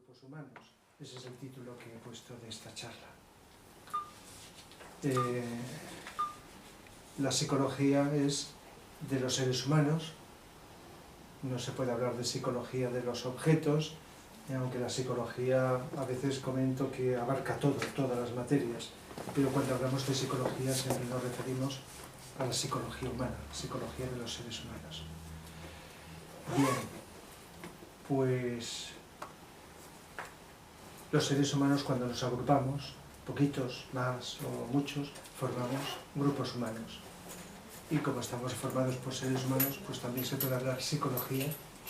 grupos humanos. Ese es el título que he puesto de esta charla. La psicología es de los seres humanos. No se puede hablar de psicología de los objetos, aunque la psicología a veces comento que abarca todo, todas las materias, pero cuando hablamos de psicología siempre nos referimos a la psicología humana, psicología de los seres humanos. Bien, pues los seres humanos, cuando nos agrupamos, poquitos, más o muchos, formamos grupos humanos. Y como estamos formados por seres humanos, pues también se puede hablar psicología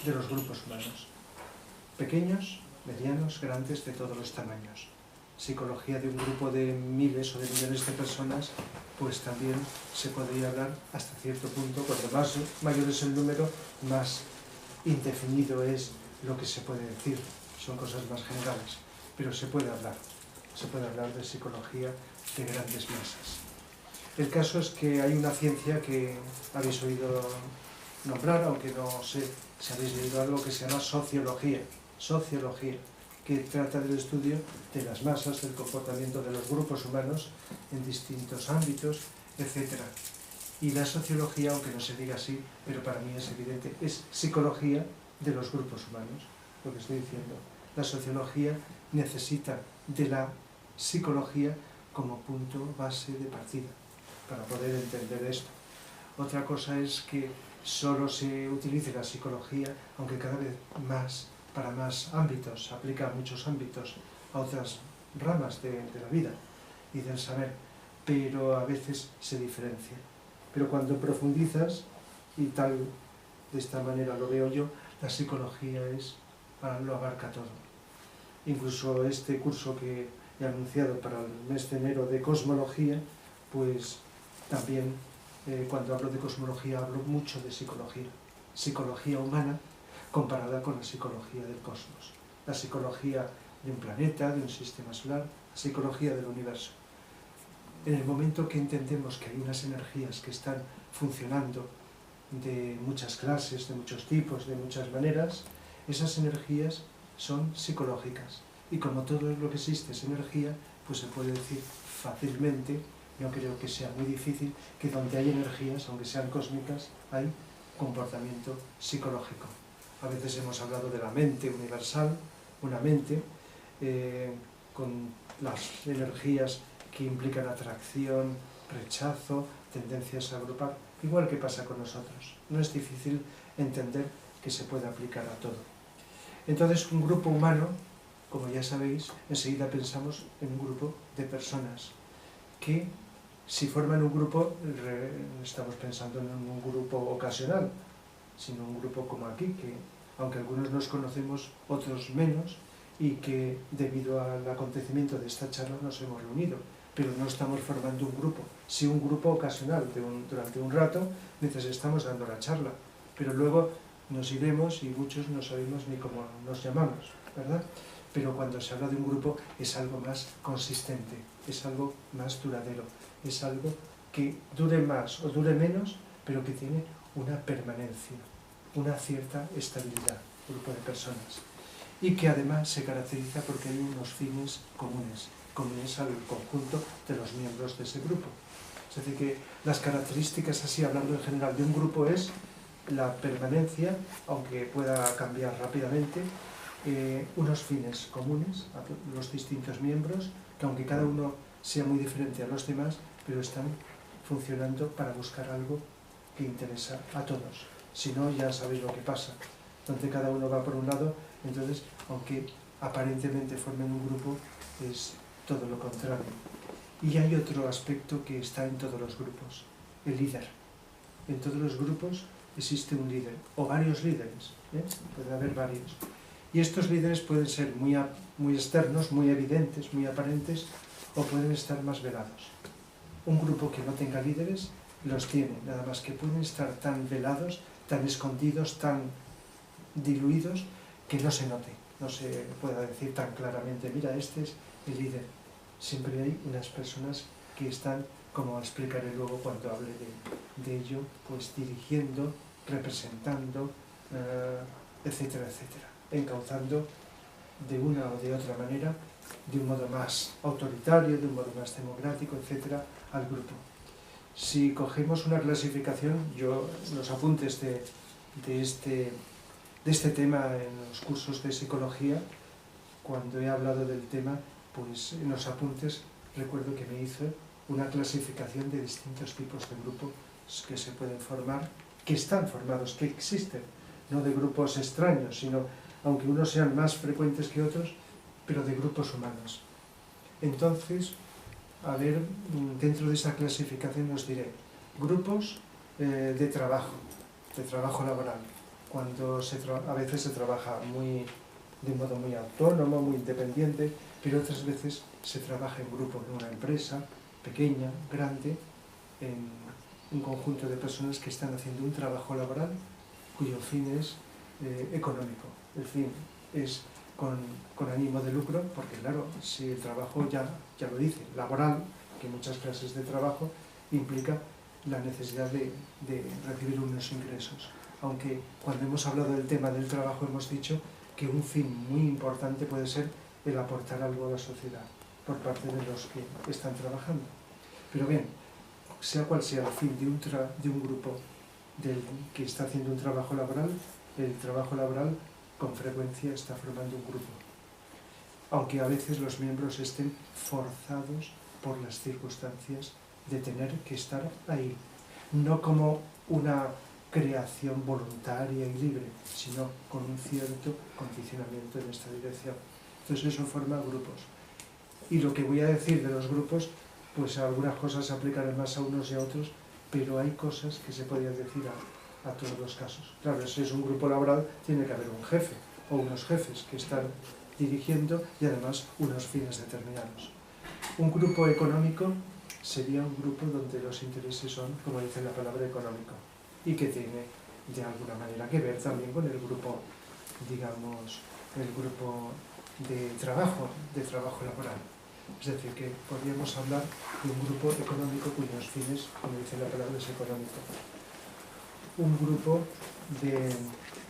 de los grupos humanos. Pequeños, medianos, grandes, de todos los tamaños. Psicología de un grupo de miles o de millones de personas, pues también se podría hablar hasta cierto punto. Cuanto más mayor es el número, más indefinido es lo que se puede decir. Son cosas más generales, pero se puede hablar de psicología de grandes masas. El caso es que hay una ciencia que habéis oído nombrar, aunque no sé si habéis leído algo, que se llama sociología, que trata del estudio de las masas, del comportamiento de los grupos humanos en distintos ámbitos, etc. Y la sociología, aunque no se diga así, pero para mí es evidente, es psicología de los grupos humanos, lo que estoy diciendo. La sociología necesita de la psicología como punto base de partida para poder entender esto. Otra cosa es que solo se utilice la psicología, aunque cada vez más, para más ámbitos, se aplica a muchos ámbitos, a otras ramas de la vida y del saber, pero a veces se diferencia. Pero cuando profundizas, y tal, de esta manera lo veo yo, la psicología lo abarca todo. Incluso este curso que he anunciado para el mes de enero de cosmología, pues también cuando hablo de cosmología hablo mucho de psicología humana comparada con la psicología del cosmos, la psicología de un planeta, de un sistema solar, la psicología del universo. En el momento que entendemos que hay unas energías que están funcionando de muchas clases, de muchos tipos, de muchas maneras, esas energías son psicológicas. Y como todo lo que existe es energía, pues se puede decir fácilmente, no creo que sea muy difícil, que donde hay energías, aunque sean cósmicas, hay comportamiento psicológico. A veces hemos hablado de la mente universal, una mente con las energías que implican atracción, rechazo, tendencias a agrupar, igual que pasa con nosotros. No es difícil entender que se puede aplicar a todo. Entonces, un grupo humano, como ya sabéis, enseguida pensamos en un grupo de personas que, si forman un grupo, estamos pensando en un grupo ocasional, sino un grupo como aquí, que aunque algunos nos conocemos, otros menos, y que debido al acontecimiento de esta charla nos hemos reunido, pero no estamos formando un grupo, sí un grupo ocasional durante un rato mientras estamos dando la charla, pero luego nos iremos y muchos no sabemos ni cómo nos llamamos, ¿verdad? Pero cuando se habla de un grupo es algo más consistente, es algo más duradero, es algo que dure más o dure menos, pero que tiene una permanencia, una cierta estabilidad, un grupo de personas, y que además se caracteriza porque hay unos fines comunes al conjunto de los miembros de ese grupo. Es decir, que las características, así hablando en general, de un grupo es la permanencia, aunque pueda cambiar rápidamente, unos fines comunes a los distintos miembros, que aunque cada uno sea muy diferente a los demás, pero están funcionando para buscar algo que interesa a todos. Si no, ya sabéis lo que pasa, donde cada uno va por un lado, entonces, aunque aparentemente formen un grupo, es todo lo contrario. Y hay otro aspecto que está en todos los grupos, el líder. En todos los grupos existe un líder, o varios líderes, puede haber varios. Y estos líderes pueden ser muy externos, muy evidentes, muy aparentes, o pueden estar más velados. Un grupo que no tenga líderes los tiene, nada más que pueden estar tan velados, tan escondidos, tan diluidos, que no se note, no se pueda decir tan claramente, mira, este es el líder. Siempre hay unas personas que están, como explicaré luego cuando hable de ello, pues dirigiendo, representando, etcétera, etcétera, encauzando de una o de otra manera, de un modo más autoritario, de un modo más democrático, etcétera, al grupo. Si cogemos una clasificación, yo los apuntes de este tema en los cursos de psicología, cuando he hablado del tema, pues en los apuntes recuerdo que me hice una clasificación de distintos tipos de grupos que se pueden formar, que están formados, que existen, no de grupos extraños, sino, aunque unos sean más frecuentes que otros, pero de grupos humanos. Entonces, a ver, dentro de esa clasificación os diré grupos de trabajo laboral, cuando a veces se trabaja de un modo muy autónomo, muy independiente, pero otras veces se trabaja en grupo, en una empresa pequeña, grande, en un conjunto de personas que están haciendo un trabajo laboral cuyo fin es económico. El fin es con ánimo de lucro, porque claro, si el trabajo ya lo dice, laboral, que muchas clases de trabajo implica la necesidad de recibir unos ingresos. Aunque cuando hemos hablado del tema del trabajo hemos dicho que un fin muy importante puede ser el aportar algo a la sociedad por parte de los que están trabajando. Pero bien, sea cual sea el fin de un grupo que está haciendo un trabajo laboral, el trabajo laboral con frecuencia está formando un grupo, aunque a veces los miembros estén forzados por las circunstancias de tener que estar ahí, no como una creación voluntaria y libre, sino con un cierto condicionamiento en esta dirección. Entonces eso forma grupos. Y lo que voy a decir de los grupos, pues algunas cosas se aplicarán más a unos y a otros, pero hay cosas que se podrían decir a todos los casos. Claro, si es un grupo laboral, tiene que haber un jefe o unos jefes que están dirigiendo y además unos fines determinados. Un grupo económico sería un grupo donde los intereses son, como dice la palabra, económico, y que tiene de alguna manera que ver también con el grupo, digamos, el grupo de trabajo laboral. Es decir, que podríamos hablar de un grupo económico cuyos fines, como dice la palabra, es económico. Un grupo de,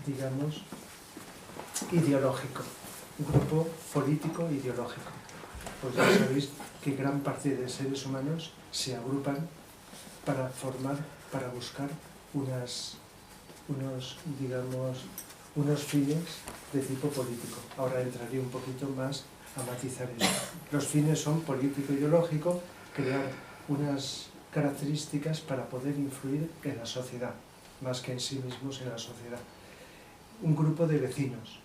digamos, ideológico, un grupo político ideológico. Pues ya sabéis que gran parte de seres humanos se agrupan para buscar unos fines de tipo político. Ahora entraré un poquito más a matizar esto. Los fines son político-ideológico, crear unas características para poder influir en la sociedad, más que en sí mismos en la sociedad. Un grupo de vecinos,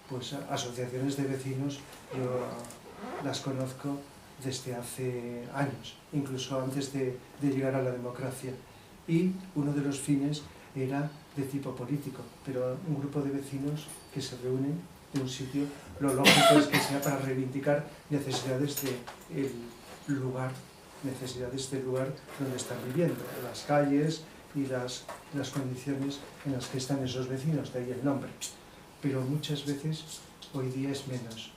pues asociaciones de vecinos, yo las conozco desde hace años, incluso antes de llegar a la democracia, y uno de los fines era de tipo político, pero un grupo de vecinos que se reúnen en un sitio, lo lógico es que sea para reivindicar necesidades del lugar donde están viviendo, las calles y las condiciones en las que están esos vecinos, de ahí el nombre. Pero muchas veces hoy día es menos.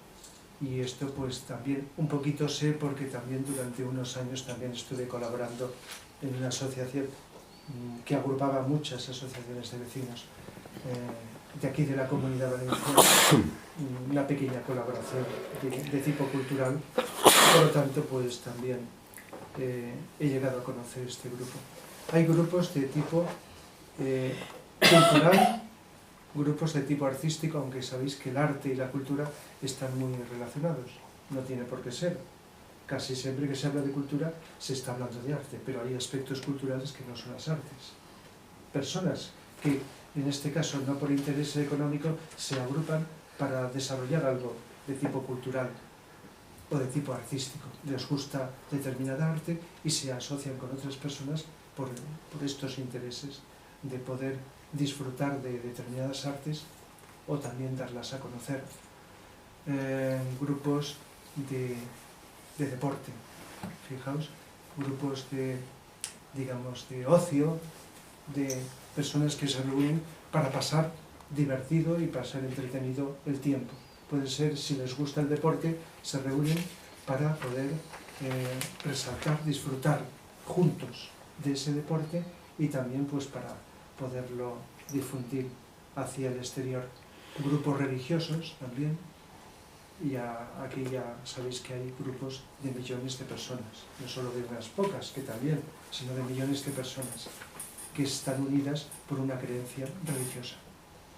Y esto pues también un poquito sé porque también durante unos años también estuve colaborando en una asociación que agrupaba muchas asociaciones de vecinos de aquí de la Comunidad Valenciana, una pequeña colaboración de tipo cultural, por lo tanto pues también he llegado a conocer este grupo. Hay grupos de tipo cultural, grupos de tipo artístico, aunque sabéis que el arte y la cultura están muy relacionados, no tiene por qué ser. Casi siempre que se habla de cultura se está hablando de arte, pero hay aspectos culturales que no son las artes. Personas que, en este caso, no por interés económico, se agrupan para desarrollar algo de tipo cultural o de tipo artístico. Les gusta determinada arte y se asocian con otras personas por estos intereses de poder disfrutar de determinadas artes o también darlas a conocer. Grupos de deporte, fijaos, grupos de ocio, de personas que se reúnen para pasar divertido y pasar entretenido el tiempo. Puede ser, si les gusta el deporte, se reúnen para poder resaltar, disfrutar juntos de ese deporte y también pues para poderlo difundir hacia el exterior. Grupos religiosos también, Y aquí ya sabéis que hay grupos de millones de personas, no solo de unas pocas, que también, sino de millones de personas que están unidas por una creencia religiosa.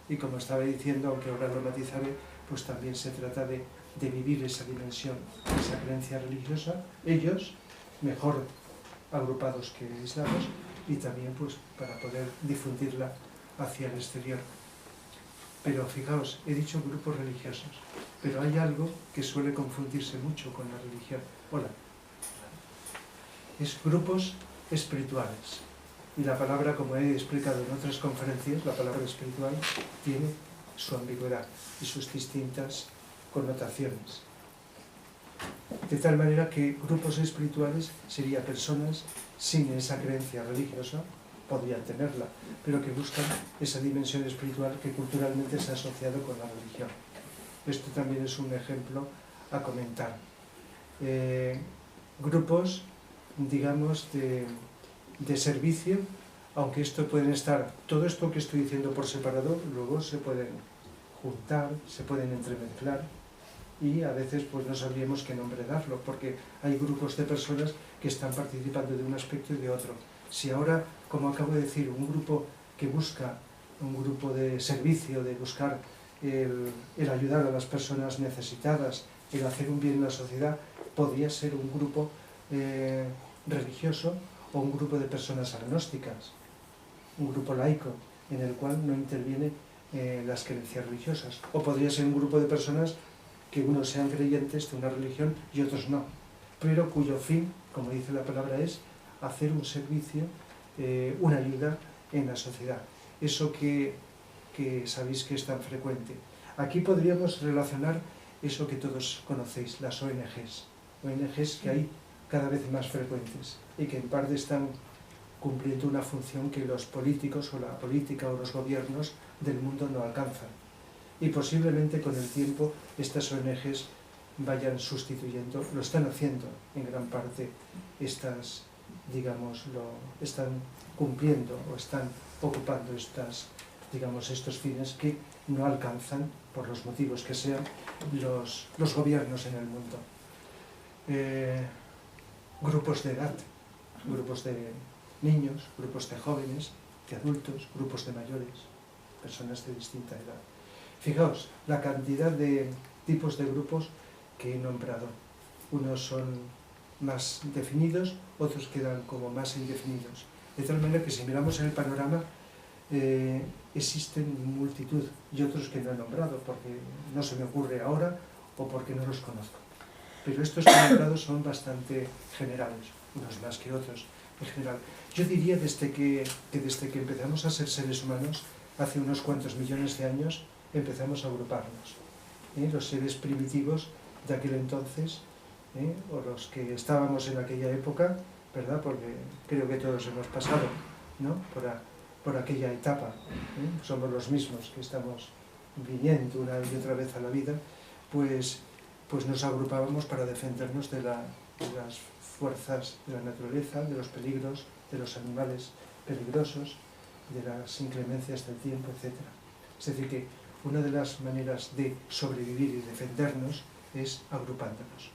Y como estaba diciendo, aunque ahora lo matizaré, pues también se trata de vivir esa dimensión, esa creencia religiosa, ellos mejor agrupados que aislados, y también pues para poder difundirla hacia el exterior. Pero fijaos, he dicho grupos religiosos, pero hay algo que suele confundirse mucho con la religión. Es grupos espirituales. Y la palabra, como he explicado en otras conferencias, la palabra espiritual tiene su ambigüedad y sus distintas connotaciones. De tal manera que grupos espirituales serían personas sin esa creencia religiosa, podrían tenerla, pero que buscan esa dimensión espiritual que culturalmente se ha asociado con la religión. Esto también es un ejemplo a comentar. Grupos, digamos, de servicio, aunque esto pueden estar, todo esto que estoy diciendo por separado, luego se pueden juntar, se pueden entremezclar, y a veces pues no sabríamos qué nombre darlo, porque hay grupos de personas que están participando de un aspecto y de otro. Si ahora, como acabo de decir, un grupo que busca, un grupo de servicio, de buscar el ayudar a las personas necesitadas, el hacer un bien en la sociedad, podría ser un grupo religioso o un grupo de personas agnósticas, un grupo laico, en el cual no interviene las creencias religiosas. O podría ser un grupo de personas que unos sean creyentes de una religión y otros no, pero cuyo fin, como dice la palabra, es hacer un servicio, una ayuda en la sociedad. Eso que sabéis que es tan frecuente. Aquí podríamos relacionar eso que todos conocéis, las ONGs. ONGs que hay cada vez más frecuentes y que en parte están cumpliendo una función que los políticos o la política o los gobiernos del mundo no alcanzan. Y posiblemente con el tiempo estas ONGs vayan sustituyendo, lo están haciendo en gran parte, estas, digamos, están cumpliendo o están ocupando estos fines que no alcanzan, por los motivos que sean, los gobiernos en el mundo. Grupos de edad, grupos de niños, grupos de jóvenes, de adultos, grupos de mayores, personas de distinta edad. Fijaos, la cantidad de tipos de grupos que he nombrado. Unos son más definidos, otros quedan como más indefinidos. De tal manera que si miramos en el panorama, existen multitud y otros que no he nombrado porque no se me ocurre ahora o porque no los conozco. Pero estos que he nombrado son bastante generales, unos más que otros en general. Yo diría desde que empezamos a ser seres humanos, hace unos cuantos millones de años, empezamos a agruparnos. Los seres primitivos de aquel entonces, o los que estábamos en aquella época, ¿verdad? Porque creo que todos hemos pasado, ¿no? por aquella etapa, somos los mismos que estamos viniendo una y otra vez a la vida, pues nos agrupábamos para defendernos de las fuerzas de la naturaleza, de los peligros, de los animales peligrosos, de las inclemencias del tiempo, etc. Es decir, que una de las maneras de sobrevivir y defendernos es agrupándonos,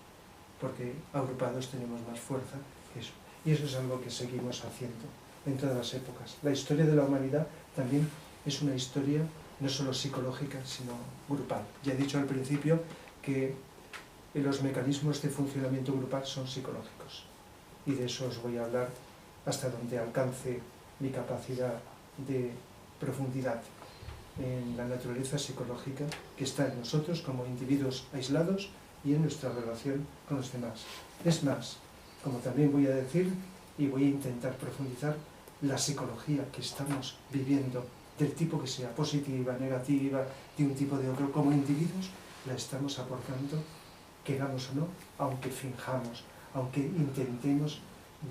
porque agrupados tenemos más fuerza que eso. Y eso es algo que seguimos haciendo en todas las épocas. La historia de la humanidad también es una historia no solo psicológica, sino grupal. Ya he dicho al principio que los mecanismos de funcionamiento grupal son psicológicos, y de eso os voy a hablar hasta donde alcance mi capacidad de profundidad en la naturaleza psicológica que está en nosotros como individuos aislados y en nuestra relación con los demás. Es más, como también voy a decir y voy a intentar profundizar, la psicología que estamos viviendo, del tipo que sea, positiva, negativa, de un tipo de otro, como individuos, la estamos aportando, queramos o no, aunque finjamos, aunque intentemos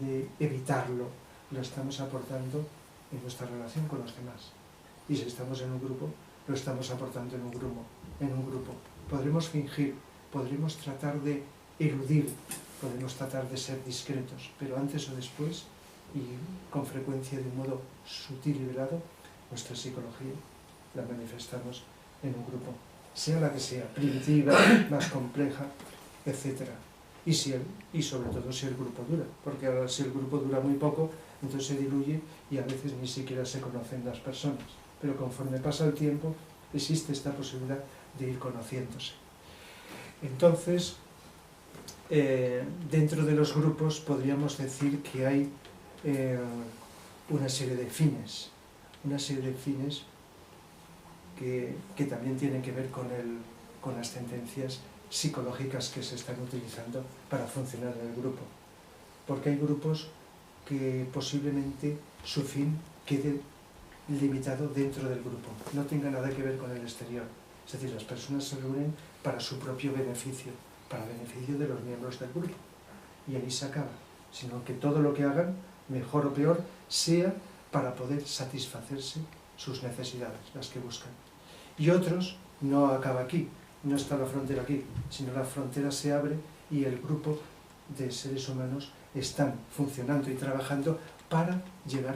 de evitarlo, lo estamos aportando en nuestra relación con los demás. Y si estamos en un grupo, lo estamos aportando en un grupo. Podremos fingir, podremos tratar de eludir, podemos tratar de ser discretos, pero antes o después, y con frecuencia de un modo sutil y velado, nuestra psicología la manifestamos en un grupo. sea la que sea, primitiva, más compleja, etc. Y sobre todo si el grupo dura, porque ahora si el grupo dura muy poco, entonces se diluye y a veces ni siquiera se conocen las personas. Pero conforme pasa el tiempo, existe esta posibilidad de ir conociéndose. Entonces, dentro de los grupos podríamos decir que hay una serie de fines que también tienen que ver con las tendencias psicológicas que se están utilizando para funcionar en el grupo. Porque hay grupos que posiblemente su fin quede limitado dentro del grupo, no tenga nada que ver con el exterior. Es decir, las personas se reúnen para su propio beneficio, para beneficio de los miembros del grupo. Y ahí se acaba, sino que todo lo que hagan, mejor o peor, sea para poder satisfacerse sus necesidades, las que buscan. Y otros, no acaba aquí, no está la frontera aquí, sino la frontera se abre y el grupo de seres humanos están funcionando y trabajando para llegar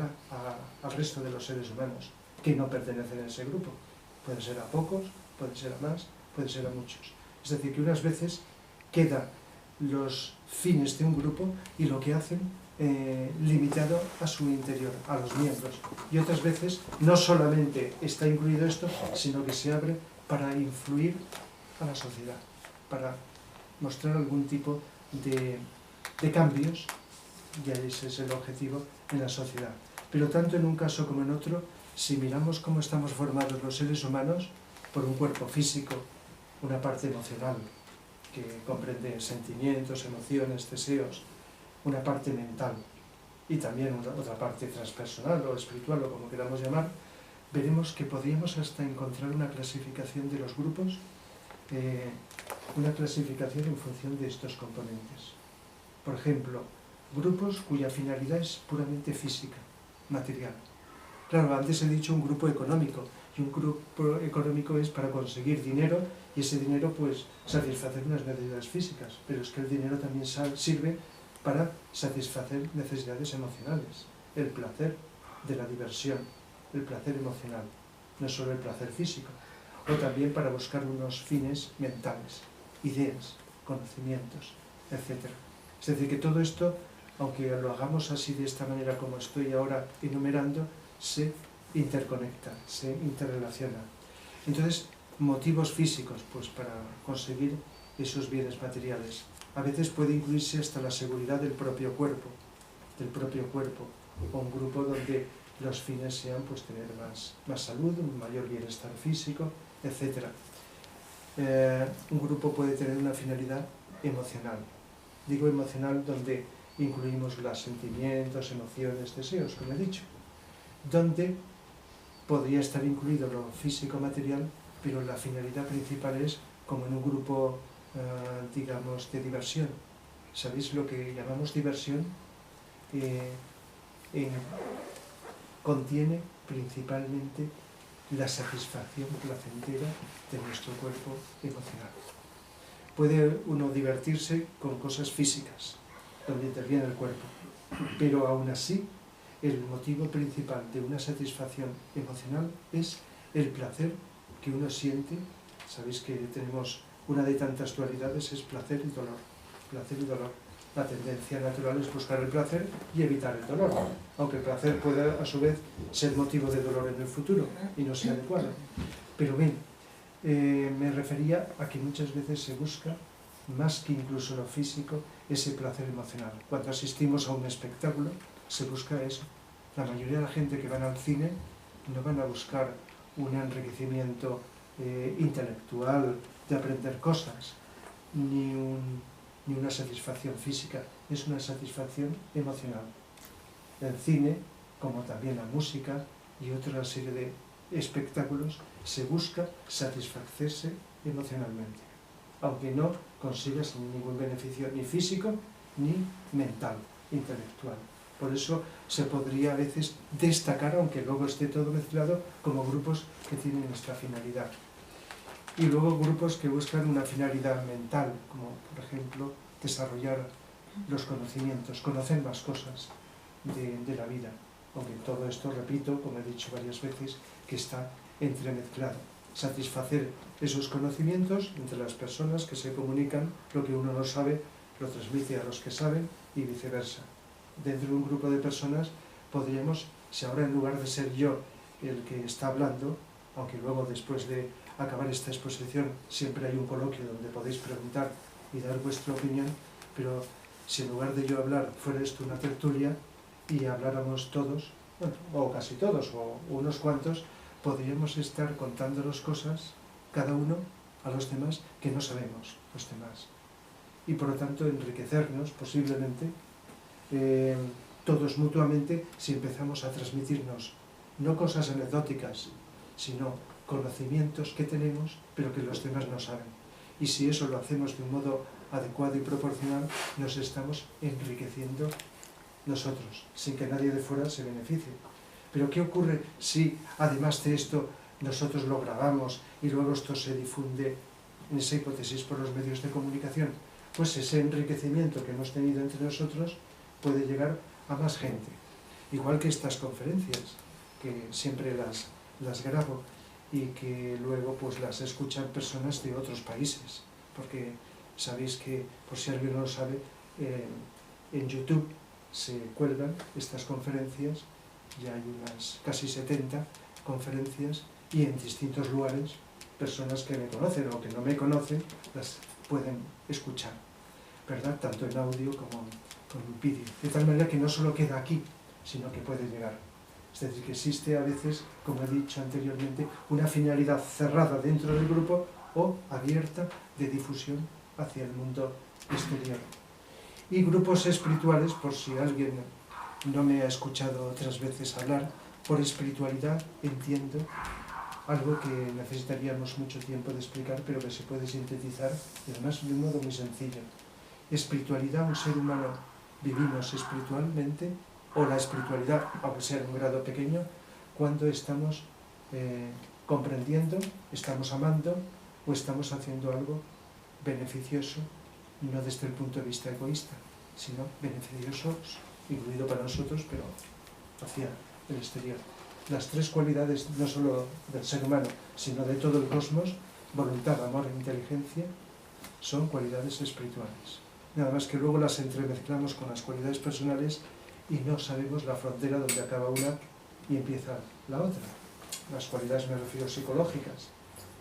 al resto de los seres humanos que no pertenecen a ese grupo. Puede ser a pocos, puede ser a más, puede ser a muchos. Es decir, que unas veces quedan los fines de un grupo y lo que hacen limitado a su interior, a los miembros. Y otras veces no solamente está incluido esto, sino que se abre para influir a la sociedad, para mostrar algún tipo de cambios, y ese es el objetivo en la sociedad. Pero tanto en un caso como en otro, si miramos cómo estamos formados los seres humanos, por un cuerpo físico, una parte emocional, que comprende sentimientos, emociones, deseos, una parte mental y también otra parte transpersonal o espiritual o como queramos llamar, veremos que podríamos hasta encontrar una clasificación de los grupos, una clasificación en función de estos componentes. Por ejemplo, grupos cuya finalidad es puramente física, material. Claro, antes he dicho un grupo económico, y un grupo económico es para conseguir dinero y ese dinero pues satisfacer unas necesidades físicas, pero es que el dinero también sirve para satisfacer necesidades emocionales, el placer de la diversión, el placer emocional, no solo el placer físico, o también para buscar unos fines mentales, ideas, conocimientos, etc. Es decir, que todo esto, aunque lo hagamos así de esta manera como estoy ahora enumerando, se interconecta, se interrelaciona. Entonces, motivos físicos, pues para conseguir esos bienes materiales. A veces puede incluirse hasta la seguridad del propio cuerpo, o un grupo donde los fines sean pues tener más salud, un mayor bienestar físico, etc. Un grupo puede tener una finalidad emocional. Digo emocional donde incluimos los sentimientos, emociones, deseos, como he dicho. Donde podría estar incluido lo físico-material, pero la finalidad principal es, como en un grupo, digamos, de diversión. ¿Sabéis lo que llamamos diversión? Contiene principalmente la satisfacción placentera de nuestro cuerpo emocional. Puede uno divertirse con cosas físicas, donde interviene el cuerpo, pero aún así el motivo principal de una satisfacción emocional es el placer que uno siente. Sabéis que tenemos una de tantas dualidades, es placer y dolor. Placer y dolor. La tendencia natural es buscar el placer y evitar el dolor, aunque el placer puede a su vez ser motivo de dolor en el futuro y no sea adecuado. Pero bien, me refería a que muchas veces se busca, más que incluso lo físico, ese placer emocional. Cuando asistimos a un espectáculo, se busca eso. La mayoría de la gente que van al cine no van a buscar un enriquecimiento intelectual de aprender cosas, ni una satisfacción física, es una satisfacción emocional. El cine, como también la música y otra serie de espectáculos, se busca satisfacerse emocionalmente, aunque no consigas ningún beneficio ni físico ni mental, intelectual. Por eso se podría a veces destacar, aunque luego esté todo mezclado, como grupos que tienen esta finalidad. Y luego grupos que buscan una finalidad mental, como por ejemplo desarrollar los conocimientos, conocer más cosas de la vida. Aunque todo esto, repito, como he dicho varias veces, que está entremezclado. satisfacer esos conocimientos entre las personas que se comunican. Lo que uno no sabe lo transmite a los que saben y viceversa. Dentro de un grupo de personas podríamos, si ahora en lugar de ser yo el que está hablando, aunque luego después de acabar esta exposición siempre hay un coloquio donde podéis preguntar y dar vuestra opinión, pero si en lugar de yo hablar fuera esto una tertulia y habláramos todos, bueno, o casi todos, o unos cuantos, podríamos estar contándonos cosas, cada uno a los demás, que no sabemos los demás. Y por lo tanto enriquecernos posiblemente todos mutuamente si empezamos a transmitirnos no cosas anecdóticas, sino conocimientos que tenemos pero que los demás no saben. Y si eso lo hacemos de un modo adecuado y proporcional, nos estamos enriqueciendo nosotros, sin que nadie de fuera se beneficie. Pero ¿qué ocurre si además de esto nosotros lo grabamos y luego esto se difunde, en esa hipótesis, por los medios de comunicación? Pues ese enriquecimiento que hemos tenido entre nosotros puede llegar a más gente. Igual que estas conferencias, que siempre las grabo y que luego pues las escuchan personas de otros países, porque sabéis que, por si alguien no lo sabe, en YouTube se cuelgan estas conferencias, ya hay unas casi 70 conferencias, y en distintos lugares personas que me conocen o que no me conocen las pueden escuchar, ¿verdad? Tanto en audio como en vídeo, de tal manera que no solo queda aquí, sino que puede llegar. Es decir, que existe a veces, como he dicho anteriormente, una finalidad cerrada dentro del grupo o abierta de difusión hacia el mundo exterior. Y grupos espirituales, por si alguien no me ha escuchado otras veces hablar, por espiritualidad entiendo algo que necesitaríamos mucho tiempo de explicar, pero que se puede sintetizar, y además de un modo muy sencillo. Espiritualidad, un ser humano vivimos espiritualmente, o la espiritualidad, aunque sea en un grado pequeño, cuando estamos comprendiendo, estamos amando o estamos haciendo algo beneficioso, no desde el punto de vista egoísta, sino beneficioso, incluido para nosotros, pero hacia el exterior. Las tres cualidades, no solo del ser humano, sino de todo el cosmos, voluntad, amor e inteligencia, son cualidades espirituales. Nada más que luego las entremezclamos con las cualidades personales y no sabemos la frontera donde acaba una y empieza la otra. Las cualidades me refiero psicológicas,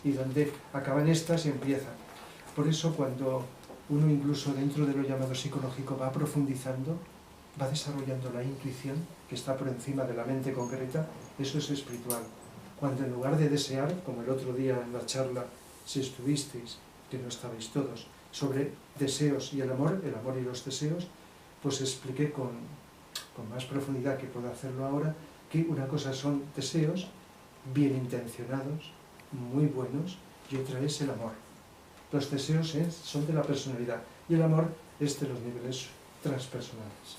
y donde acaban estas y empiezan. Por eso cuando uno incluso dentro de lo llamado psicológico va profundizando, va desarrollando la intuición que está por encima de la mente concreta, eso es espiritual. Cuando en lugar de desear, como el otro día en la charla, si estuvisteis, que no estabais todos, sobre deseos y el amor y los deseos, pues expliqué con más profundidad que puedo hacerlo ahora, que una cosa son deseos bien intencionados, muy buenos, y otra es el amor. Los deseos son de la personalidad y el amor es de los niveles transpersonales.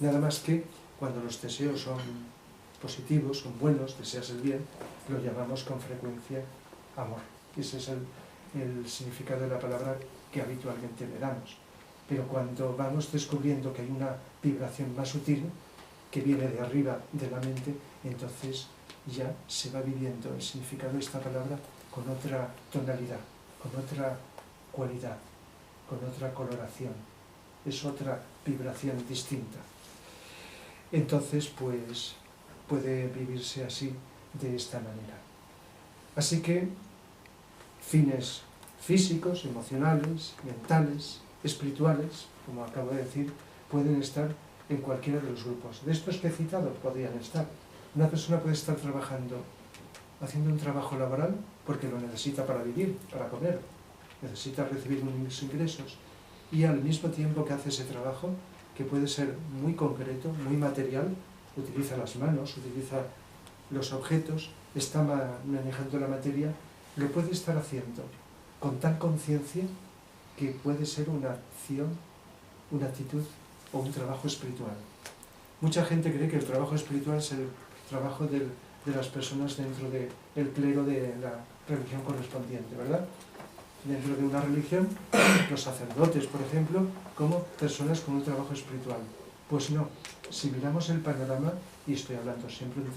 Nada más que cuando los deseos son positivos, son buenos, deseas el bien, lo llamamos con frecuencia amor. Ese es el significado de la palabra que habitualmente le damos. Pero cuando vamos descubriendo que hay una vibración más sutil, que viene de arriba de la mente, entonces ya se va viviendo el significado de esta palabra con otra tonalidad, con otra cualidad, con otra coloración. Es otra vibración distinta. Entonces, pues, puede vivirse así, de esta manera. Así que, fines físicos, emocionales, mentales, espirituales, como acabo de decir, pueden estar en cualquiera de los grupos. De estos que he citado, podrían estar. Una persona puede estar trabajando, haciendo un trabajo laboral, porque lo necesita para vivir, para comer, necesita recibir unos ingresos, y al mismo tiempo que hace ese trabajo, que puede ser muy concreto, muy material, utiliza las manos, utiliza los objetos, está manejando la materia, lo puede estar haciendo con tal conciencia que puede ser una acción, una actitud o un trabajo espiritual. Mucha gente cree que el trabajo espiritual es el trabajo de las personas dentro del clero de la religión correspondiente, ¿verdad? Dentro de una religión, los sacerdotes, por ejemplo, como personas con un trabajo espiritual. Pues no, si miramos el panorama, y estoy hablando siempre en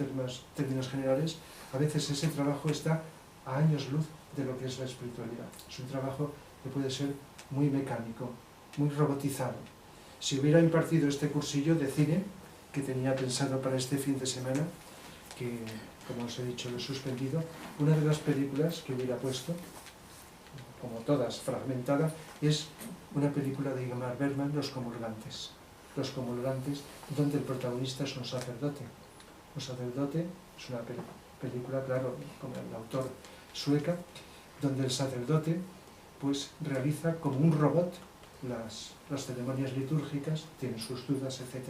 términos generales, a veces ese trabajo está a años luz de lo que es la espiritualidad. Es un trabajo que puede ser muy mecánico, muy robotizado. Si hubiera impartido este cursillo de cine, que tenía pensado para este fin de semana, que, como os he dicho, lo he suspendido, una de las películas que hubiera puesto, como todas, fragmentada, es una película de Ingmar Bergman, Los Comulgantes. Los Comulgantes, donde el protagonista es un sacerdote. Un sacerdote es una película, claro, como el autor sueca, donde el sacerdote pues realiza como un robot las ceremonias litúrgicas, tiene sus dudas, etc.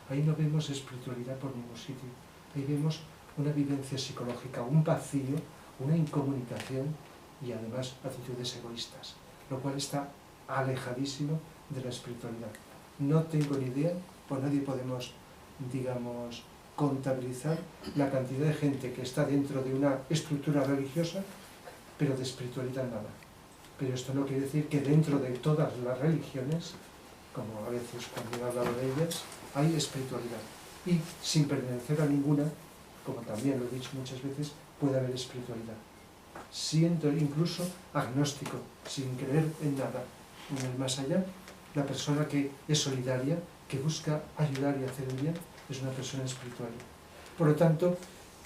Ahí no vemos espiritualidad por ningún sitio. Ahí vemos una vivencia psicológica, un vacío, una incomunicación y además actitudes egoístas, lo cual está alejadísimo de la espiritualidad. No tengo ni idea, o nadie podemos, digamos, contabilizar la cantidad de gente que está dentro de una estructura religiosa, pero de espiritualidad nada. Pero esto no quiere decir que dentro de todas las religiones, como a veces cuando he hablado de ellas, hay espiritualidad. Y sin pertenecer a ninguna, como también lo he dicho muchas veces, puede haber espiritualidad. Siendo incluso agnóstico, sin creer en nada, en el más allá, la persona que es solidaria, que busca ayudar y hacer el bien, es una persona espiritual. Por lo tanto,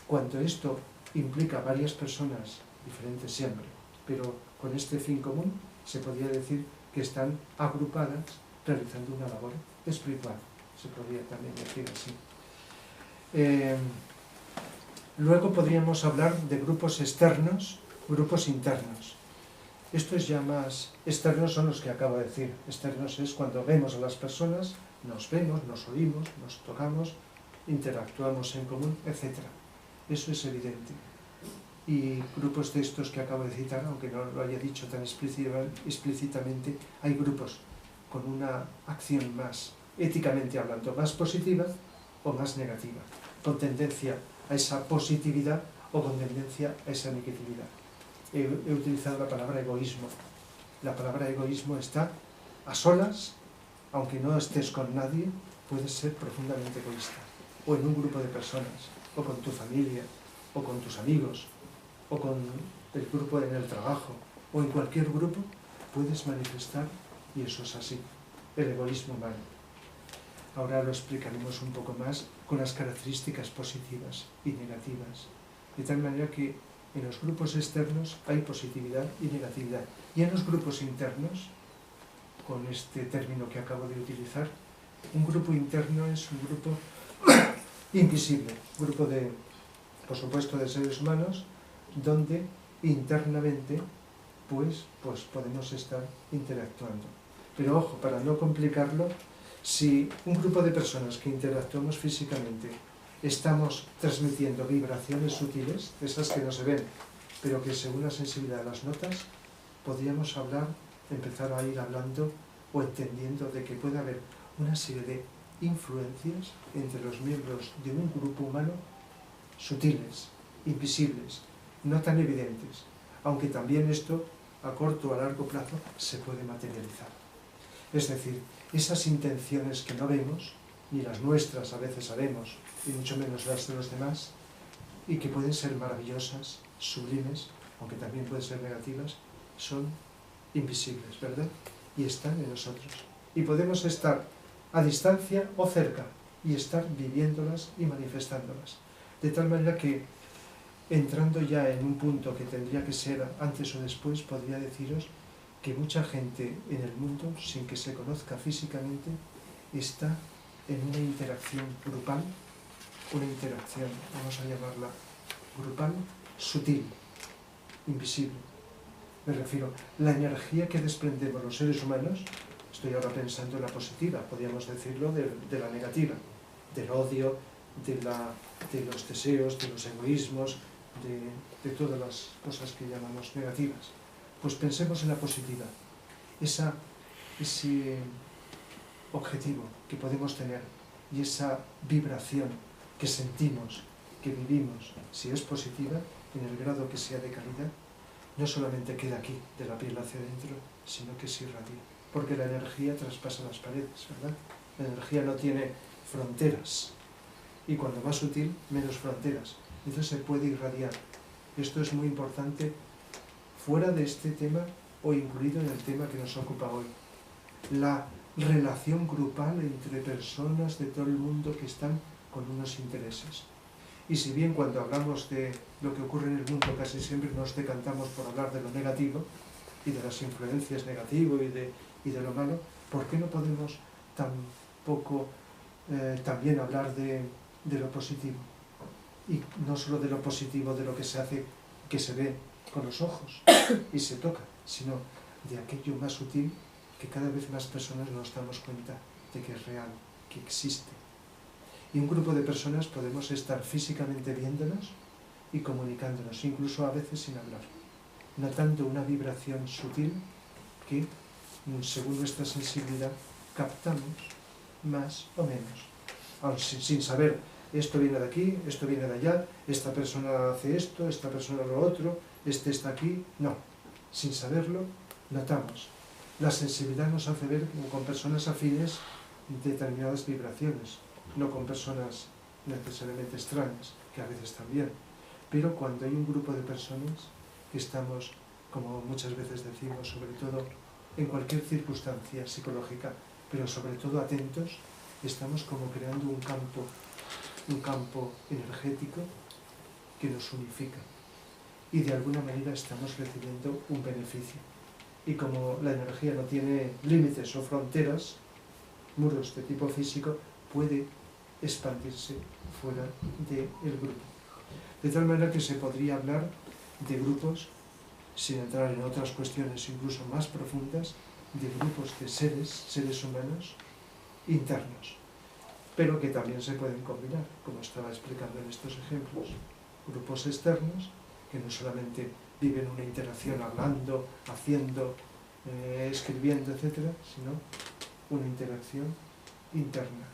cuando esto implica varias personas diferentes siempre, pero con este fin común, se podría decir que están agrupadas realizando una labor espiritual. Se podría también decir así. Luego podríamos hablar de grupos externos, grupos internos. Estos ya más externos son los que acabo de decir. Externos es cuando vemos a las personas, nos vemos, nos oímos, nos tocamos, interactuamos en común, etc. Eso es evidente. Y grupos de estos que acabo de citar, aunque no lo haya dicho tan explícitamente, hay grupos con una acción más, éticamente hablando, más positiva o más negativa, con tendencia a esa positividad o con tendencia a esa negatividad. He utilizado la palabra egoísmo. La palabra egoísmo está a solas, aunque no estés con nadie, puedes ser profundamente egoísta. O en un grupo de personas, o con tu familia, o con tus amigos, o con el grupo en el trabajo, o en cualquier grupo, puedes manifestar, y eso es así, el egoísmo humano. Ahora lo explicaremos un poco más con las características positivas y negativas, de tal manera que en los grupos externos hay positividad y negatividad, y en los grupos internos, con este término que acabo de utilizar, un grupo interno es un grupo invisible, un grupo de, por supuesto, de seres humanos, donde internamente pues podemos estar interactuando. Pero ojo, para no complicarlo, si un grupo de personas que interactuamos físicamente estamos transmitiendo vibraciones sutiles, esas que no se ven, pero que según la sensibilidad de las notas, podríamos empezar a ir hablando o entendiendo de que puede haber una serie de influencias entre los miembros de un grupo humano sutiles, invisibles, no tan evidentes, aunque también esto a corto o a largo plazo se puede materializar. Es decir, esas intenciones que no vemos, ni las nuestras a veces haremos, y mucho menos las de los demás, y que pueden ser maravillosas, sublimes, aunque también pueden ser negativas, son invisibles, ¿verdad? Y están en nosotros. Y podemos estar a distancia o cerca, y estar viviéndolas y manifestándolas. De tal manera que, entrando ya en un punto que tendría que ser antes o después, podría deciros que mucha gente en el mundo, sin que se conozca físicamente, está en una interacción grupal, una interacción, vamos a llamarla grupal, sutil, invisible. Me refiero, la energía que desprendemos los seres humanos, estoy ahora pensando en la positiva, podríamos decirlo de la negativa, del odio, de los deseos, de los egoísmos, de todas las cosas que llamamos negativas. Pues pensemos en la positiva, ese objetivo que podemos tener y esa vibración que sentimos, que vivimos, si es positiva, en el grado que sea de calidad, no solamente queda aquí, de la piel hacia adentro, sino que se irradia. Porque la energía traspasa las paredes, ¿verdad? La energía no tiene fronteras. Y cuando más sutil, menos fronteras. Entonces se puede irradiar Esto es muy importante fuera de este tema o incluido en el tema que nos ocupa hoy. La relación grupal entre personas de todo el mundo que están con unos intereses. Y si bien cuando hablamos de lo que ocurre en el mundo casi siempre nos decantamos por hablar de lo negativo y de las influencias negativas y de lo malo, ¿por qué no podemos tampoco también hablar de lo positivo? Y no solo de lo positivo, de lo que se hace, que se ve con los ojos y se toca, sino de aquello más sutil que cada vez más personas nos damos cuenta de que es real, que existe. Y un grupo de personas podemos estar físicamente viéndonos y comunicándonos, incluso a veces sin hablar, notando una vibración sutil que, según nuestra sensibilidad, captamos más o menos, aun sin saber esto viene de aquí, esto viene de allá, esta persona hace esto, esta persona lo otro, este está aquí. No, sin saberlo, notamos. La sensibilidad nos hace ver como con personas afines determinadas vibraciones, no con personas necesariamente extrañas, que a veces también. Pero cuando hay un grupo de personas que estamos, como muchas veces decimos, sobre todo en cualquier circunstancia psicológica, pero sobre todo atentos, estamos como creando un campo energético que nos unifica y de alguna manera estamos recibiendo un beneficio. Y como la energía no tiene límites o fronteras, muros de tipo físico, puede expandirse fuera del grupo. De tal manera que se podría hablar de grupos, sin entrar en otras cuestiones incluso más profundas, de grupos de seres humanos internos, pero que también se pueden combinar, como estaba explicando en estos ejemplos. Grupos externos, que no solamente viven una interacción hablando, haciendo, escribiendo, etc., sino una interacción interna.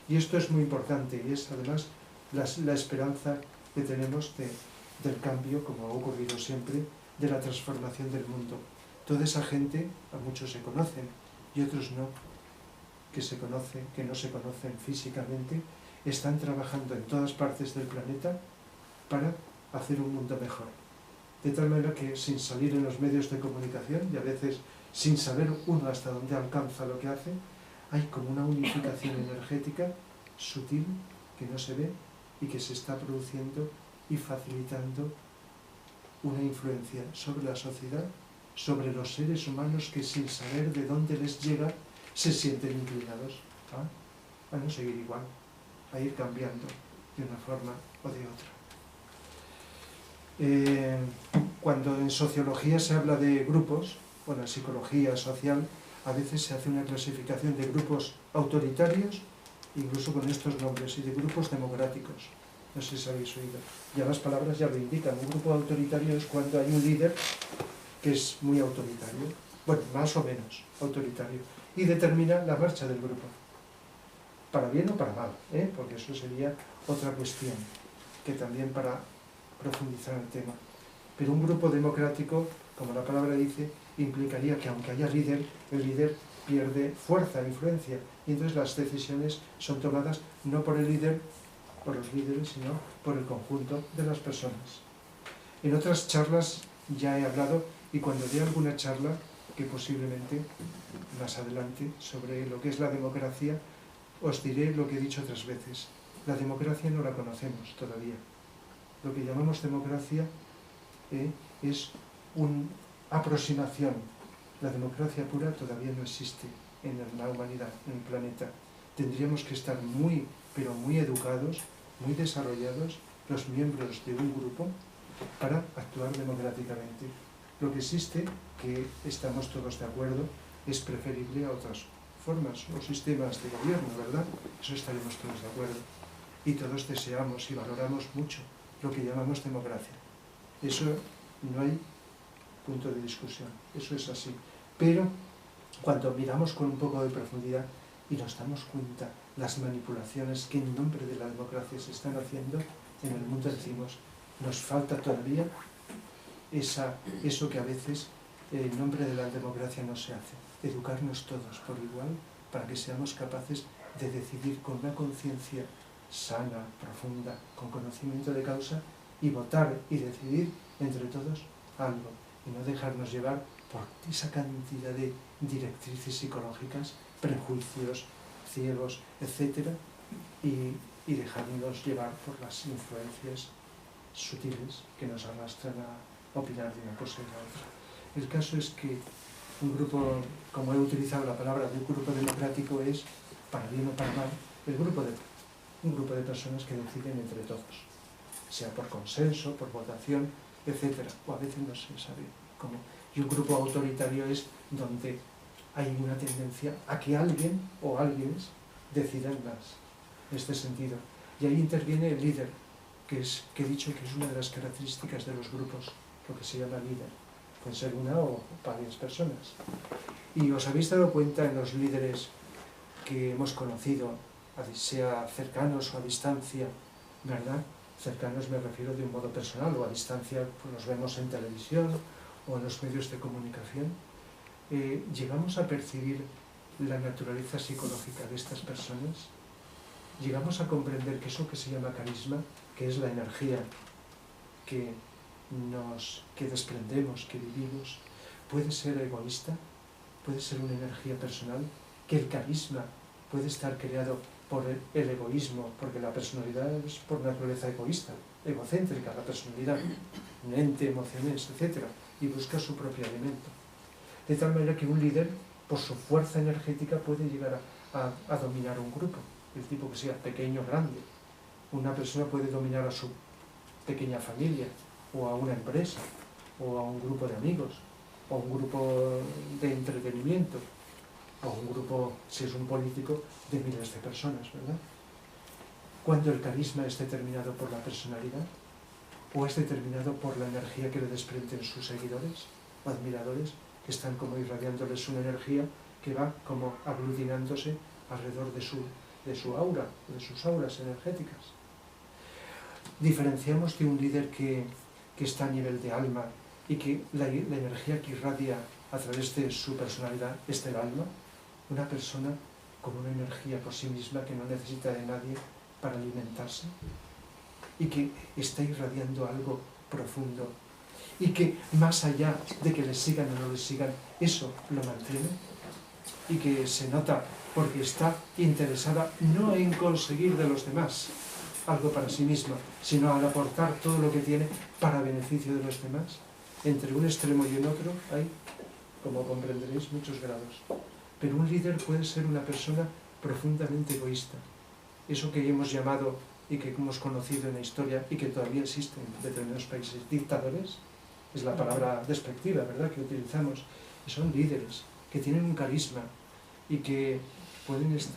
Y esto es muy importante y es además la esperanza que tenemos del cambio, como ha ocurrido siempre, de la transformación del mundo. Toda esa gente, a muchos se conocen y otros no, que no se conocen físicamente, están trabajando en todas partes del planeta para hacer un mundo mejor. De tal manera que sin salir en los medios de comunicación y a veces sin saber uno hasta dónde alcanza lo que hace, hay como una unificación energética sutil que no se ve y que se está produciendo y facilitando una influencia sobre la sociedad, sobre los seres humanos que sin saber de dónde les llega se sienten inclinados a no seguir igual, a ir cambiando de una forma o de otra. Cuando en sociología se habla de grupos, o en la psicología social, a veces se hace una clasificación de grupos autoritarios, incluso con estos nombres, y de grupos democráticos. No sé si habéis oído. Ya las palabras ya lo indican. Un grupo autoritario es cuando hay un líder que es muy autoritario, bueno, más o menos autoritario, y determina la marcha del grupo, para bien o para mal, porque eso sería otra cuestión, que también para profundizar el tema. Pero un grupo democrático, como la palabra dice, implicaría que aunque haya líder, el líder pierde fuerza, influencia, y entonces las decisiones son tomadas no por el líder, por los líderes, sino por el conjunto de las personas. En otras charlas ya he hablado, y cuando dé alguna charla, que posiblemente más adelante, sobre lo que es la democracia, os diré lo que he dicho otras veces. La democracia no la conocemos todavía. Lo que llamamos democracia es una aproximación. La democracia pura todavía no existe en la humanidad, en el planeta. Tendríamos que estar muy, pero muy educados, muy desarrollados, los miembros de un grupo, para actuar democráticamente. Lo que existe, que estamos todos de acuerdo, es preferible a otras formas o sistemas de gobierno, ¿verdad? Eso estaremos todos de acuerdo. Y todos deseamos y valoramos mucho lo que llamamos democracia. Eso no hay punto de discusión, eso es así. Pero cuando miramos con un poco de profundidad y nos damos cuenta las manipulaciones que en nombre de la democracia se están haciendo, en el mundo decimos, nos falta todavía eso que a veces en nombre de la democracia no se hace. Educarnos todos por igual para que seamos capaces de decidir con una conciencia sana, profunda, con conocimiento de causa, y votar y decidir entre todos algo y no dejarnos llevar por esa cantidad de directrices psicológicas, prejuicios, ciegos, etc. y dejarnos llevar por las influencias sutiles que nos arrastran a opinar de una cosa y de la otra. El caso es que un grupo, como he utilizado la palabra de un grupo democrático, es, para bien o para mal, un grupo de personas que deciden entre todos, sea por consenso, por votación, etc. O a veces no se sabe cómo. Y un grupo autoritario es donde hay una tendencia a que alguien o alguienes decidan en este sentido. Y ahí interviene el líder, que he dicho que es una de las características de los grupos, lo que se llama líder. Puede ser una o varias personas. Y os habéis dado cuenta en los líderes que hemos conocido, sea cercanos o a distancia, ¿verdad? Cercanos me refiero de un modo personal, o a distancia pues los vemos en televisión o en los medios de comunicación. Llegamos a percibir la naturaleza psicológica de estas personas, llegamos a comprender que eso que se llama carisma, que es la energía que desprendemos, que vivimos, puede ser egoísta, puede ser una energía personal, que el carisma puede estar creado por el egoísmo, porque la personalidad es por naturaleza egoísta, egocéntrica, la personalidad, mente, emociones, etc., y busca su propio alimento. De tal manera que un líder, por su fuerza energética, puede llegar a dominar un grupo, el tipo que sea pequeño o grande. Una persona puede dominar a su pequeña familia, o a una empresa, o a un grupo de amigos, o a un grupo de entretenimiento, o a un grupo, si es un político, de miles de personas, ¿verdad? Cuando el carisma es determinado por la personalidad, o es determinado por la energía que le desprenden sus seguidores o admiradores, que están como irradiándoles una energía que va como aglutinándose alrededor de su aura, de sus auras energéticas. Diferenciamos de un líder que está a nivel de alma y que la energía que irradia a través de su personalidad es del alma, una persona con una energía por sí misma que no necesita de nadie para alimentarse y que está irradiando algo profundo y que más allá de que le sigan o no le sigan, eso lo mantiene y que se nota porque está interesada no en conseguir de los demás algo para sí misma, sino al aportar todo lo que tiene para beneficio de los demás. Entre un extremo y un otro hay, como comprenderéis, muchos grados. Pero un líder puede ser una persona profundamente egoísta. Eso que hemos llamado y que hemos conocido en la historia y que todavía existe en determinados países, dictadores, es la palabra despectiva, ¿verdad?, que utilizamos. Y son líderes que tienen un carisma y que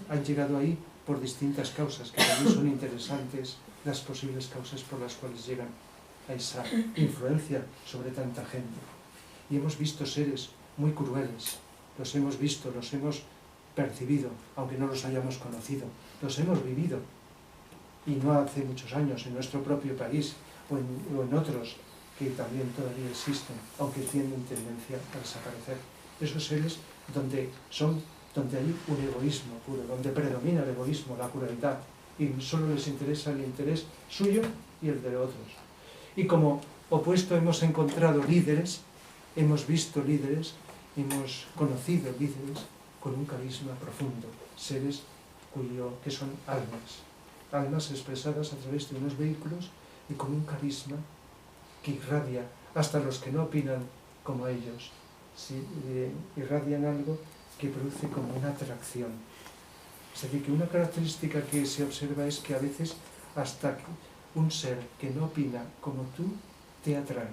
han llegado ahí por distintas causas, que también son interesantes las posibles causas por las cuales llegan a esa influencia sobre tanta gente. Y hemos visto seres muy crueles, los hemos visto, los hemos percibido, aunque no los hayamos conocido, los hemos vivido, y no hace muchos años, en nuestro propio país o en otros que también todavía existen, aunque tienen tendencia a desaparecer. Esos seres donde hay un egoísmo puro, donde predomina el egoísmo, la crueldad, y solo les interesa el interés suyo y el de otros. Y como opuesto hemos encontrado líderes, hemos visto líderes, hemos conocido líderes con un carisma profundo, seres que son almas expresadas a través de unos vehículos y con un carisma que irradia hasta los que no opinan como ellos, irradian algo que produce como una atracción. Es decir, que una característica que se observa es que a veces hasta un ser que no opina como tú te atrae,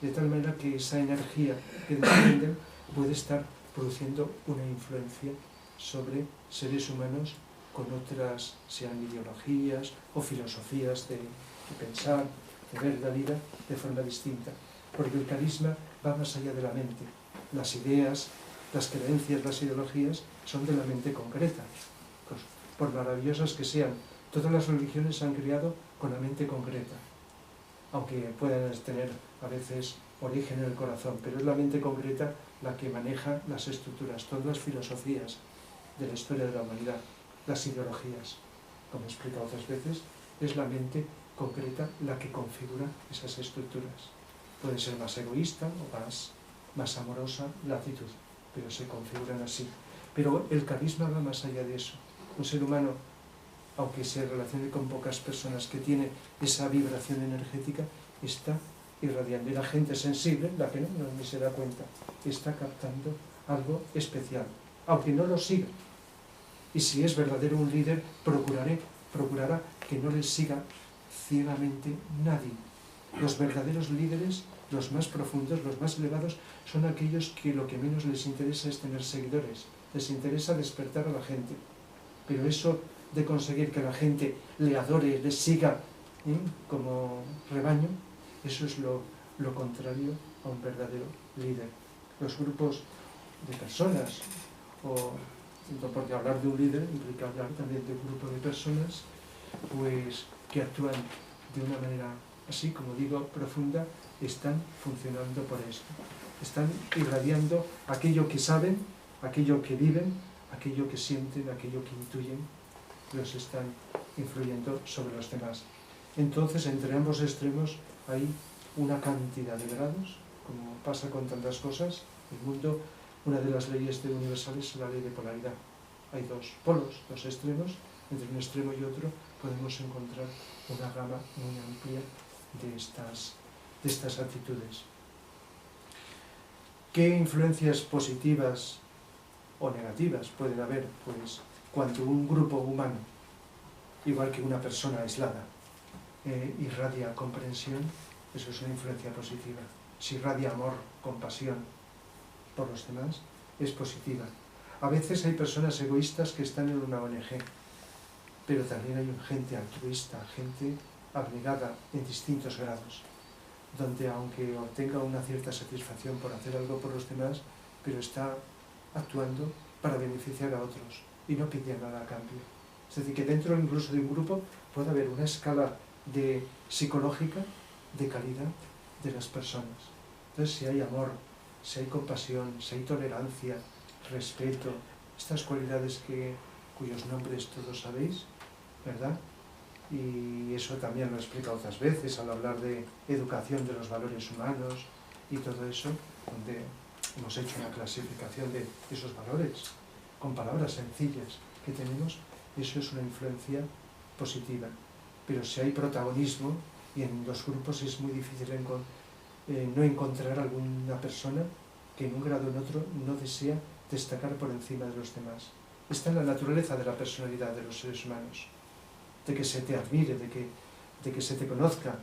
de tal manera que esa energía que desprenden puede estar produciendo una influencia sobre seres humanos con otras, sean ideologías o filosofías de pensar, de ver la vida de forma distinta, porque el carisma va más allá de la mente. Las ideas, las creencias, las ideologías son de la mente concreta, pues, por maravillosas que sean. Todas las religiones se han creado con la mente concreta, aunque puedan tener a veces origen en el corazón, pero es la mente concreta la que maneja las estructuras, todas las filosofías de la historia de la humanidad, las ideologías, como he explicado otras veces, es la mente concreta la que configura esas estructuras. Puede ser más egoísta o más amorosa la actitud, pero se configuran así. Pero el carisma va más allá de eso. Un ser humano, aunque se relacione con pocas personas, que tiene esa vibración energética, está irradiando. Y la gente sensible, la que no ni se da cuenta, está captando algo especial, aunque no lo siga. Y si es verdadero un líder, procurará que no le siga ciegamente nadie. Los verdaderos líderes, los más profundos, los más elevados, son aquellos que lo que menos les interesa es tener seguidores. Les interesa despertar a la gente. Pero eso de conseguir que la gente le adore, le siga como rebaño, eso es lo contrario a un verdadero líder. Los grupos de personas, porque hablar de un líder implica hablar también de un grupo de personas, pues que actúan de una manera así, como digo, profunda, están funcionando por esto. Están irradiando aquello que saben, aquello que viven, aquello que sienten, aquello que intuyen, los están influyendo sobre los demás. Entonces, entre ambos extremos hay una cantidad de grados, como pasa con tantas cosas. El mundo, una de las leyes universales es la ley de polaridad. Hay dos polos, dos extremos. Entre un extremo y otro podemos encontrar una gama muy amplia de estas actitudes. ¿Qué influencias positivas o negativas pueden haber? Pues cuando un grupo humano, igual que una persona aislada, irradia comprensión, eso es una influencia positiva. Si irradia amor, compasión por los demás, es positiva. A veces hay personas egoístas que están en una ONG, pero también hay gente altruista, gente abnegada en distintos grados, donde aunque obtenga una cierta satisfacción por hacer algo por los demás, pero está actuando para beneficiar a otros y no pide nada a cambio. Es decir, que dentro incluso de un grupo puede haber una escala psicológica de calidad de las personas. Entonces, si hay amor, si hay compasión, si hay tolerancia, respeto, estas cualidades cuyos nombres todos sabéis, ¿verdad? Y eso también lo he explicado otras veces al hablar de educación de los valores humanos y todo eso, donde hemos hecho una clasificación de esos valores con palabras sencillas que tenemos. Eso es una influencia positiva. Pero si hay protagonismo, y en los grupos es muy difícil no encontrar alguna persona que en un grado o en otro no desea destacar por encima de los demás. Está en la naturaleza de la personalidad de los seres humanos, de que se te admire, de que se te conozca.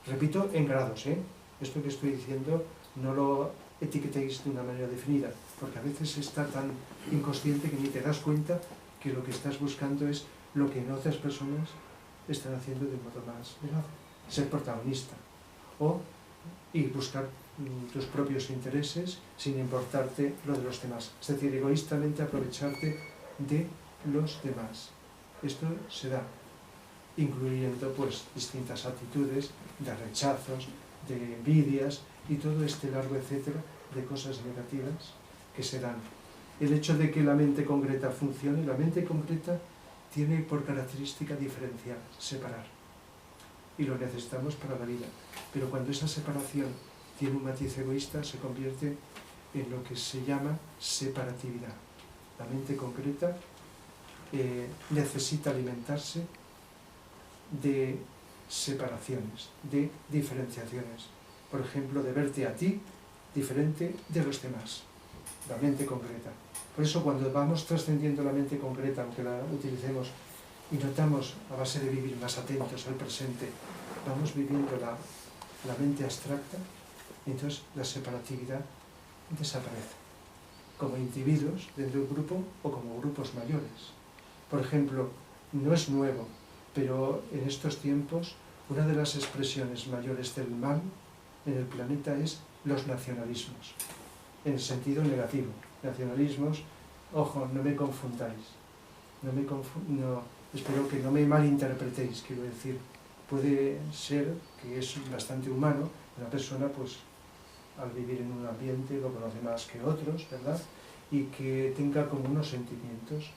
Repito, en grados, Esto que estoy diciendo no lo etiquetéis de una manera definida, porque a veces está tan inconsciente que ni te das cuenta que lo que estás buscando es lo que en otras personas están haciendo de modo más velado. Ser protagonista y buscar tus propios intereses sin importarte lo de los demás. Es decir, egoístamente aprovecharte de los demás. Esto se da incluyendo pues distintas actitudes de rechazos, de envidias y todo este largo etcétera de cosas negativas que se dan. El hecho de que la mente concreta funcione, la mente concreta tiene por característica diferenciar, separar. Y lo necesitamos para la vida. Pero cuando esa separación tiene un matiz egoísta, se convierte en lo que se llama separatividad. La mente concreta necesita alimentarse de separaciones, de diferenciaciones. Por ejemplo, de verte a ti diferente de los demás. La mente concreta. Por eso cuando vamos trascendiendo la mente concreta, aunque la utilicemos, y notamos, a base de vivir más atentos al presente, vamos viviendo la mente abstracta, y entonces la separatividad desaparece. Como individuos dentro de un grupo o como grupos mayores. Por ejemplo, no es nuevo, pero en estos tiempos una de las expresiones mayores del mal en el planeta es los nacionalismos, en el sentido negativo. Nacionalismos, ojo, no me confundáis, espero que no me malinterpretéis, quiero decir, puede ser que es bastante humano, una persona pues al vivir en un ambiente lo conoce más que otros, ¿verdad? Y que tenga como unos sentimientos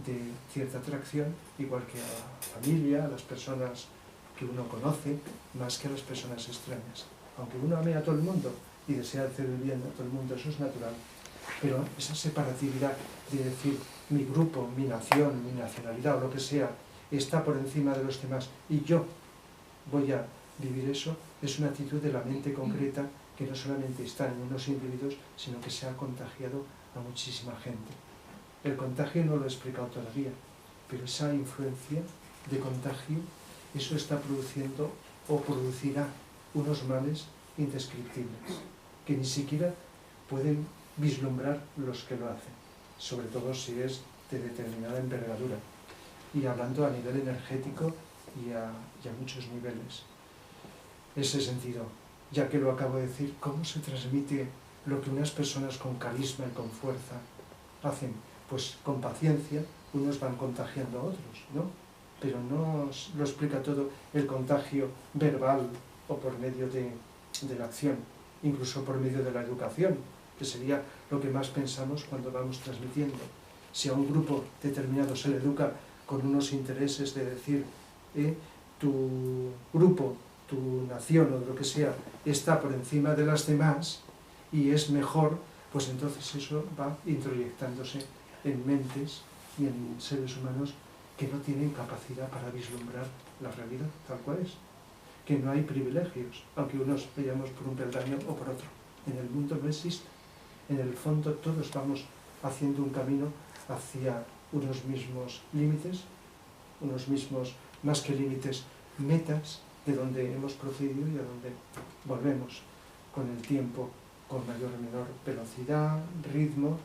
de cierta atracción, igual que a la familia, a las personas que uno conoce, más que a las personas extrañas. aunque uno ame a todo el mundo y desea hacer el bien a todo el mundo, eso es natural, pero esa separatividad de decir mi grupo, mi nación, mi nacionalidad o lo que sea está por encima de los demás y yo voy a vivir eso, es una actitud de la mente concreta que no solamente está en unos individuos, sino que se ha contagiado a muchísima gente. El contagio no lo he explicado todavía, pero esa influencia de contagio, eso está produciendo o producirá unos males indescriptibles, que ni siquiera pueden vislumbrar los que lo hacen, sobre todo si es de determinada envergadura, y hablando a nivel energético y a muchos niveles. Ese sentido, ya que lo acabo de decir, ¿cómo se transmite lo que unas personas con carisma y con fuerza hacen? Pues con paciencia, unos van contagiando a otros, ¿no? Pero no lo explica todo el contagio verbal o por medio de la acción, incluso por medio de la educación, que sería lo que más pensamos cuando vamos transmitiendo. Si a un grupo determinado se le educa con unos intereses de decir tu grupo, tu nación o lo que sea está por encima de las demás y es mejor, pues entonces eso va introyectándose en mentes y en seres humanos que no tienen capacidad para vislumbrar la realidad tal cual es, que no hay privilegios, aunque unos vayamos por un peldaño o por otro. En el mundo no existe. En el fondo todos vamos haciendo un camino hacia unos mismos límites, unos mismos, más que límites, metas de donde hemos procedido y a donde volvemos con el tiempo, con mayor o menor velocidad, ritmo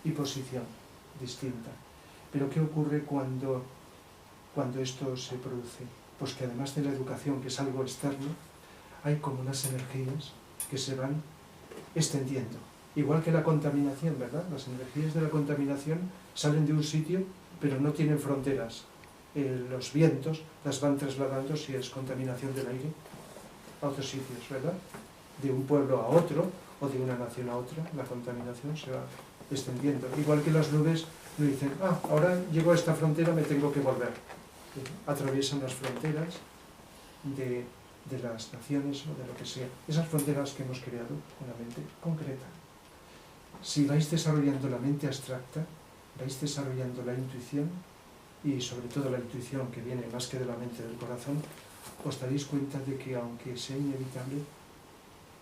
y posición distinta. Pero ¿qué ocurre cuando esto se produce? Pues que además de la educación, que es algo externo, hay como unas energías que se van extendiendo. Igual que la contaminación, ¿verdad? Las energías de la contaminación salen de un sitio, pero no tienen fronteras. Los vientos las van trasladando, si es contaminación del aire, a otros sitios, ¿verdad? De un pueblo a otro, o de una nación a otra, la contaminación se va extendiendo. Igual que las nubes no dicen, ahora llego a esta frontera, me tengo que volver. Atraviesan las fronteras de las naciones o de lo que sea. Esas fronteras que hemos creado con la mente concreta. Si vais desarrollando la mente abstracta, vais desarrollando la intuición, y sobre todo la intuición que viene más que de la mente del corazón, os daréis cuenta de que aunque sea inevitable,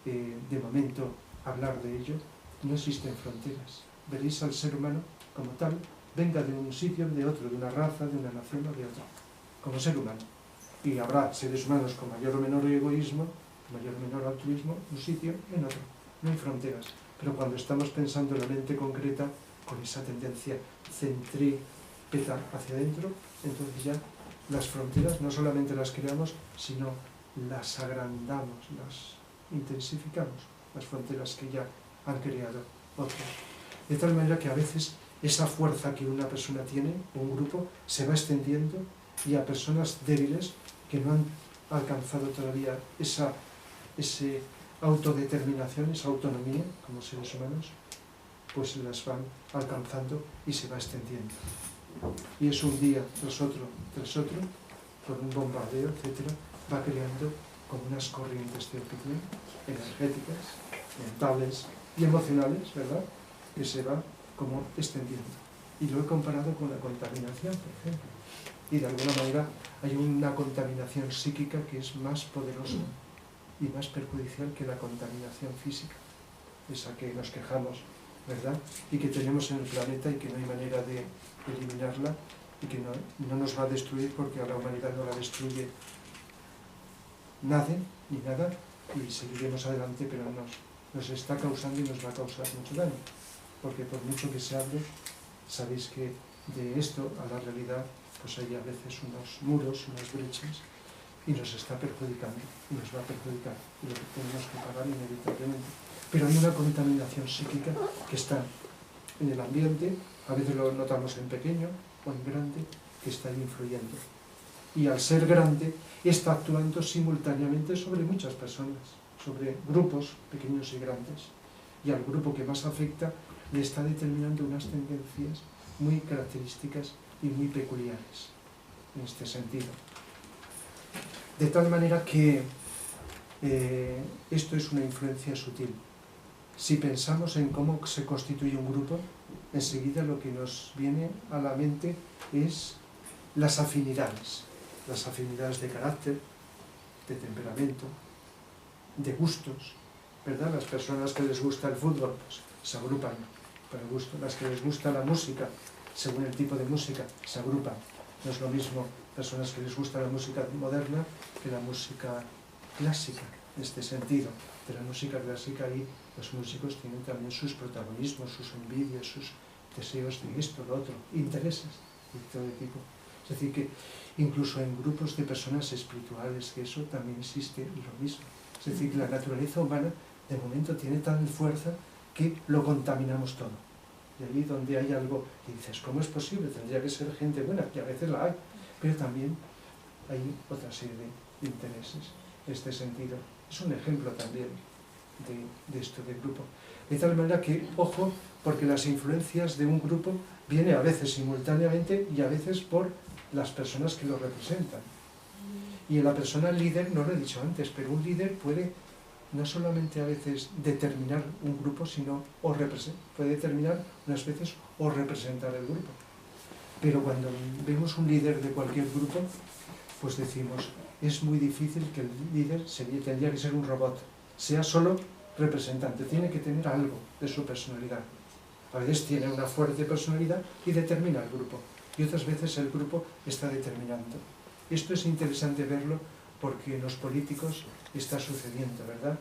de momento hablar de ello, no existen fronteras. Veréis al ser humano como tal, venga de un sitio, de otro, de una raza, de una nación o de otra, como ser humano. Y habrá seres humanos con mayor o menor egoísmo, mayor o menor altruismo, en un sitio y en otro. No hay fronteras. Pero cuando estamos pensando en la mente concreta, con esa tendencia centrípeta hacia adentro, entonces ya las fronteras no solamente las creamos, sino las agrandamos, las intensificamos, las fronteras que ya han creado otros. De tal manera que a veces esa fuerza que una persona tiene, un grupo, se va extendiendo y a personas débiles que no han alcanzado todavía esa autodeterminación, esa autonomía como seres humanos, pues las van alcanzando y se va extendiendo. Y es un día tras otro, por un bombardeo, etcétera, va creando como unas corrientes de opinión energéticas, mentales y emocionales, ¿verdad?, que se va como extendiendo. Y lo he comparado con la contaminación, por ejemplo. Y de alguna manera hay una contaminación psíquica que es más poderosa y más perjudicial que la contaminación física, esa que nos quejamos, ¿verdad?, y que tenemos en el planeta y que no hay manera de eliminarla y que no nos va a destruir porque a la humanidad no la destruye nadie ni nada y seguiremos adelante, pero nos está causando y nos va a causar mucho daño, porque por mucho que se hable, sabéis que de esto a la realidad pues hay a veces unos muros, unas brechas, y nos está perjudicando, y nos va a perjudicar, y lo tenemos que pagar inevitablemente. Pero hay una contaminación psíquica que está en el ambiente, a veces lo notamos en pequeño o en grande, que está influyendo. Y al ser grande, está actuando simultáneamente sobre muchas personas, sobre grupos pequeños y grandes. Y al grupo que más afecta, le está determinando unas tendencias muy características y muy peculiares en este sentido. De tal manera que Esto es una influencia sutil. Si pensamos en cómo se constituye un grupo, enseguida lo que nos viene a la mente es las afinidades de carácter, de temperamento, de gustos, ¿verdad? Las personas que les gusta el fútbol, pues, se agrupan por el gusto. Las que les gusta la música, según el tipo de música, se agrupan. No es lo mismo personas que les gusta la música moderna que la música clásica, en este sentido. De la música clásica ahí los músicos tienen también sus protagonismos, sus envidias, sus deseos de esto, lo otro, intereses de todo tipo. Es decir, que incluso en grupos de personas espirituales, que eso también existe lo mismo. Es decir, que la naturaleza humana de momento tiene tal fuerza que lo contaminamos todo. Y ahí donde hay algo que dices, ¿cómo es posible? Tendría que ser gente buena, y a veces la hay, pero también hay otra serie de intereses en este sentido. Es un ejemplo también de esto del grupo. De tal manera que, ojo, porque las influencias de un grupo vienen a veces simultáneamente y a veces por las personas que lo representan. Y en la persona líder, no lo he dicho antes, pero un líder puede no solamente a veces determinar un grupo, sino puede determinar unas veces o representar el grupo. Pero cuando vemos un líder de cualquier grupo, pues decimos, es muy difícil que el líder tendría que ser un robot, sea solo representante, tiene que tener algo de su personalidad. A veces tiene una fuerte personalidad y determina el grupo, y otras veces el grupo está determinando. Esto es interesante verlo porque en los políticos está sucediendo, ¿verdad?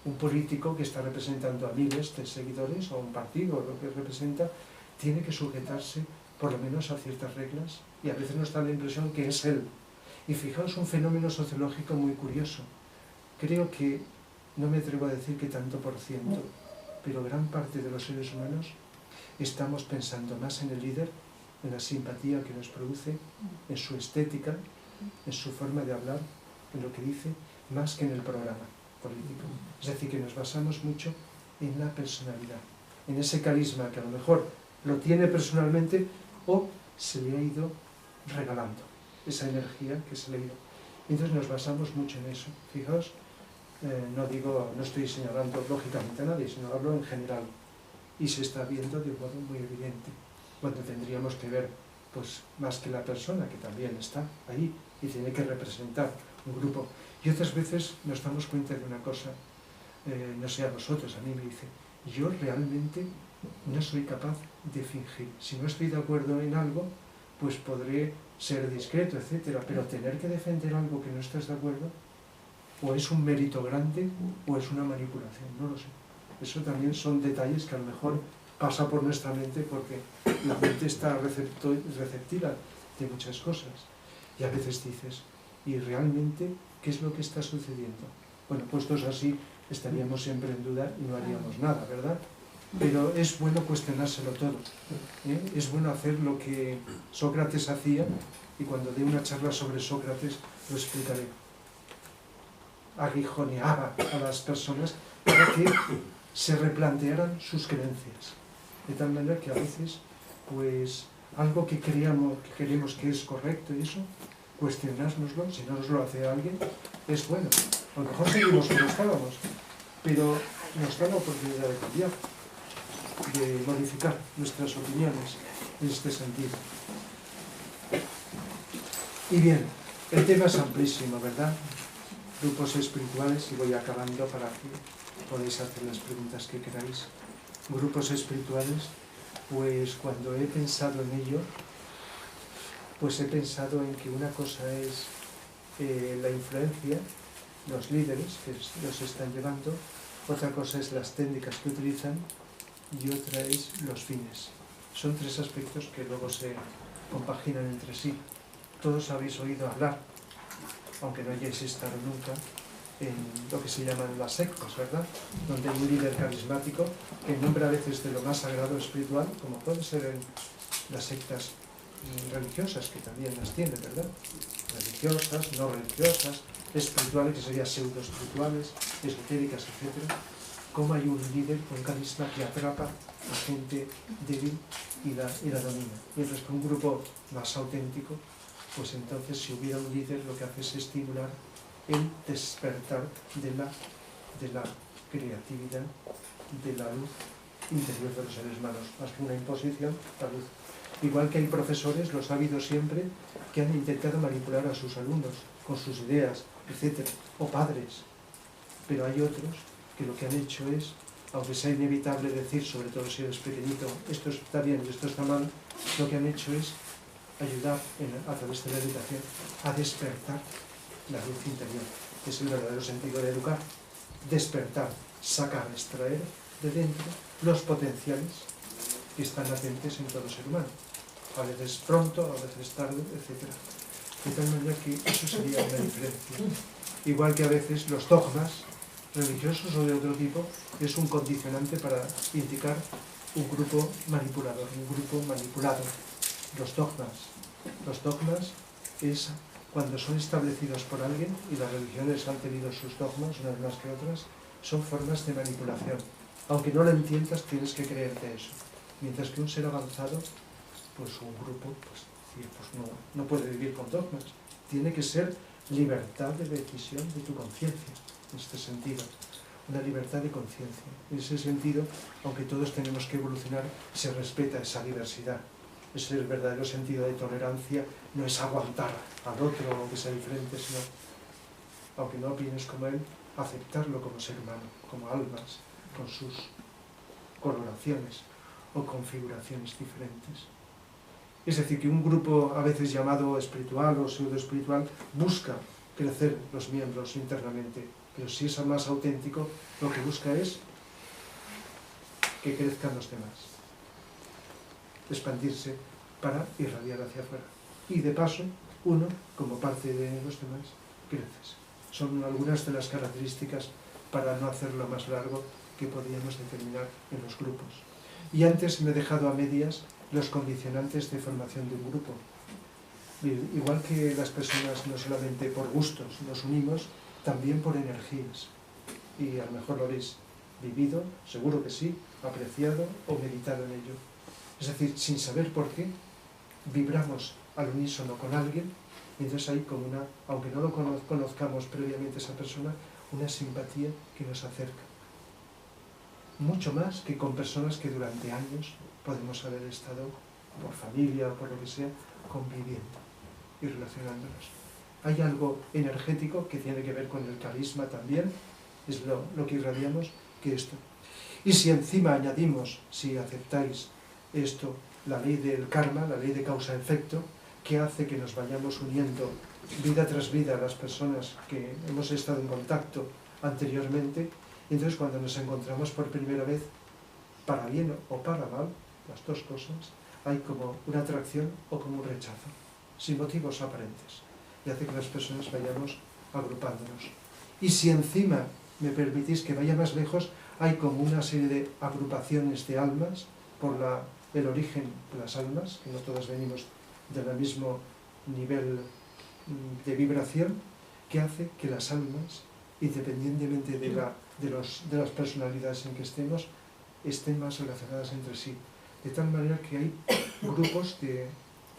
Un político que está representando a miles de seguidores o un partido o lo que representa, tiene que sujetarse por lo menos a ciertas reglas y a veces nos da la impresión que es él. Y fijaos un fenómeno sociológico muy curioso. Creo que, no me atrevo a decir que tanto por ciento, pero gran parte de los seres humanos estamos pensando más en el líder, en la simpatía que nos produce, en su estética, en su forma de hablar, en lo que dice, más que en el programa político. Es decir, que nos basamos mucho en la personalidad, en ese carisma que a lo mejor lo tiene personalmente o se le ha ido regalando, esa energía que se le ha ido. Entonces nos basamos mucho en eso. Fijaos, no estoy señalando lógicamente a nadie, sino hablo en general. Y se está viendo de un modo muy evidente, cuando tendríamos que ver, pues, más que la persona, que también está ahí y tiene que representar un grupo. Y otras veces nos damos cuenta de una cosa, no sé a vosotros, a mí me dice, yo realmente no soy capaz de fingir. Si no estoy de acuerdo en algo, pues podré ser discreto, etcétera, pero tener que defender algo que no estás de acuerdo, o es un mérito grande o es una manipulación, no lo sé. Eso también son detalles que a lo mejor pasa por nuestra mente porque la mente está receptiva de muchas cosas. Y a veces dices, ¿y realmente qué es lo que está sucediendo? Bueno, puestos así, estaríamos siempre en duda y no haríamos nada, ¿verdad? Pero es bueno cuestionárselo todo, ¿eh? Es bueno hacer lo que Sócrates hacía, y cuando dé una charla sobre Sócrates lo explicaré. Aguijoneaba a las personas para que se replantearan sus creencias, de tal manera que a veces, pues, algo que queremos que es correcto y eso, cuestionárnoslo, si no nos lo hace alguien, es bueno. A lo mejor seguimos como estábamos, pero nos da la oportunidad de cambiar, de modificar nuestras opiniones en este sentido. Y bien, el tema es amplísimo, ¿verdad? Grupos espirituales, y voy acabando para que podáis hacer las preguntas que queráis. Grupos espirituales, pues cuando he pensado en ello, pues he pensado en que una cosa es la influencia, los líderes que los están llevando, otra cosa es las técnicas que utilizan y otra es los fines. Son tres aspectos que luego se compaginan entre sí. Todos habéis oído hablar, aunque no hayáis estado nunca, en lo que se llaman las sectas, ¿verdad? Donde hay un líder carismático que en nombre a veces de lo más sagrado espiritual, como puede ser en las sectas religiosas, que también las tienen, ¿verdad? Religiosas, no religiosas, espirituales, que serían pseudo-espirituales, esotéricas, etc. Cómo hay un líder con carisma que atrapa a gente débil y la domina. Mientras que un grupo más auténtico, pues entonces si hubiera un líder lo que hace es estimular el despertar de la creatividad, de la luz interior de los seres humanos, más que una imposición, la luz. Igual que hay profesores, los ha habido siempre, que han intentado manipular a sus alumnos con sus ideas, etc., o padres. Pero hay otros que lo que han hecho es, aunque sea inevitable decir, sobre todo si eres pequeñito, esto está bien y esto está mal, lo que han hecho es ayudar a través de la educación a despertar la luz interior, que es el verdadero sentido de educar. Despertar, sacar, extraer de dentro los potenciales que están latentes en todo ser humano. A veces pronto, a veces tarde, etc. De tal manera que eso sería una diferencia. Igual que a veces los dogmas religiosos o de otro tipo es un condicionante para indicar un grupo manipulador, un grupo manipulado. Los dogmas es cuando son establecidos por alguien, y las religiones han tenido sus dogmas, unas más que otras, son formas de manipulación. Aunque no lo entiendas, tienes que creerte eso. Mientras que un ser avanzado, pues un grupo, no puede vivir con dogmas. Tiene que ser libertad de decisión de tu conciencia, en este sentido. Una libertad de conciencia. En ese sentido, aunque todos tenemos que evolucionar, se respeta esa diversidad. Es el verdadero sentido de tolerancia, no es aguantar al otro o que sea diferente, sino, aunque no opines como él, aceptarlo como ser humano, como almas, con sus coloraciones o configuraciones diferentes. Es decir, que un grupo a veces llamado espiritual o pseudo-espiritual busca crecer los miembros internamente, pero si es más auténtico, lo que busca es que crezcan los demás, expandirse para irradiar hacia afuera. Y de paso, uno, como parte de los demás, creces. Son algunas de las características, para no hacerlo más largo, que podríamos determinar en los grupos. Y antes me he dejado a medias los condicionantes de formación de un grupo. Igual que las personas no solamente por gustos nos unimos, también por energías. Y a lo mejor lo habéis vivido, seguro que sí, apreciado o meditado en ello. Es decir, sin saber por qué, vibramos al unísono con alguien, y entonces hay como una, aunque no lo conozcamos previamente a esa persona, una simpatía que nos acerca. Mucho más que con personas que durante años podemos haber estado, por familia o por lo que sea, conviviendo y relacionándonos. Hay algo energético que tiene que ver con el carisma también, es lo que irradiamos, que esto. Y si encima añadimos, si aceptáis esto, la ley del karma, la ley de causa-efecto, que hace que nos vayamos uniendo vida tras vida a las personas que hemos estado en contacto anteriormente, entonces cuando nos encontramos por primera vez, para bien o para mal, las dos cosas, hay como una atracción o como un rechazo, sin motivos aparentes, y hace que las personas vayamos agrupándonos. Y si encima me permitís que vaya más lejos, hay como una serie de agrupaciones de almas por el origen de las almas, que no todas venimos del mismo nivel de vibración, que hace que las almas, independientemente de las personalidades en que estén más relacionadas entre sí. De tal manera que hay grupos de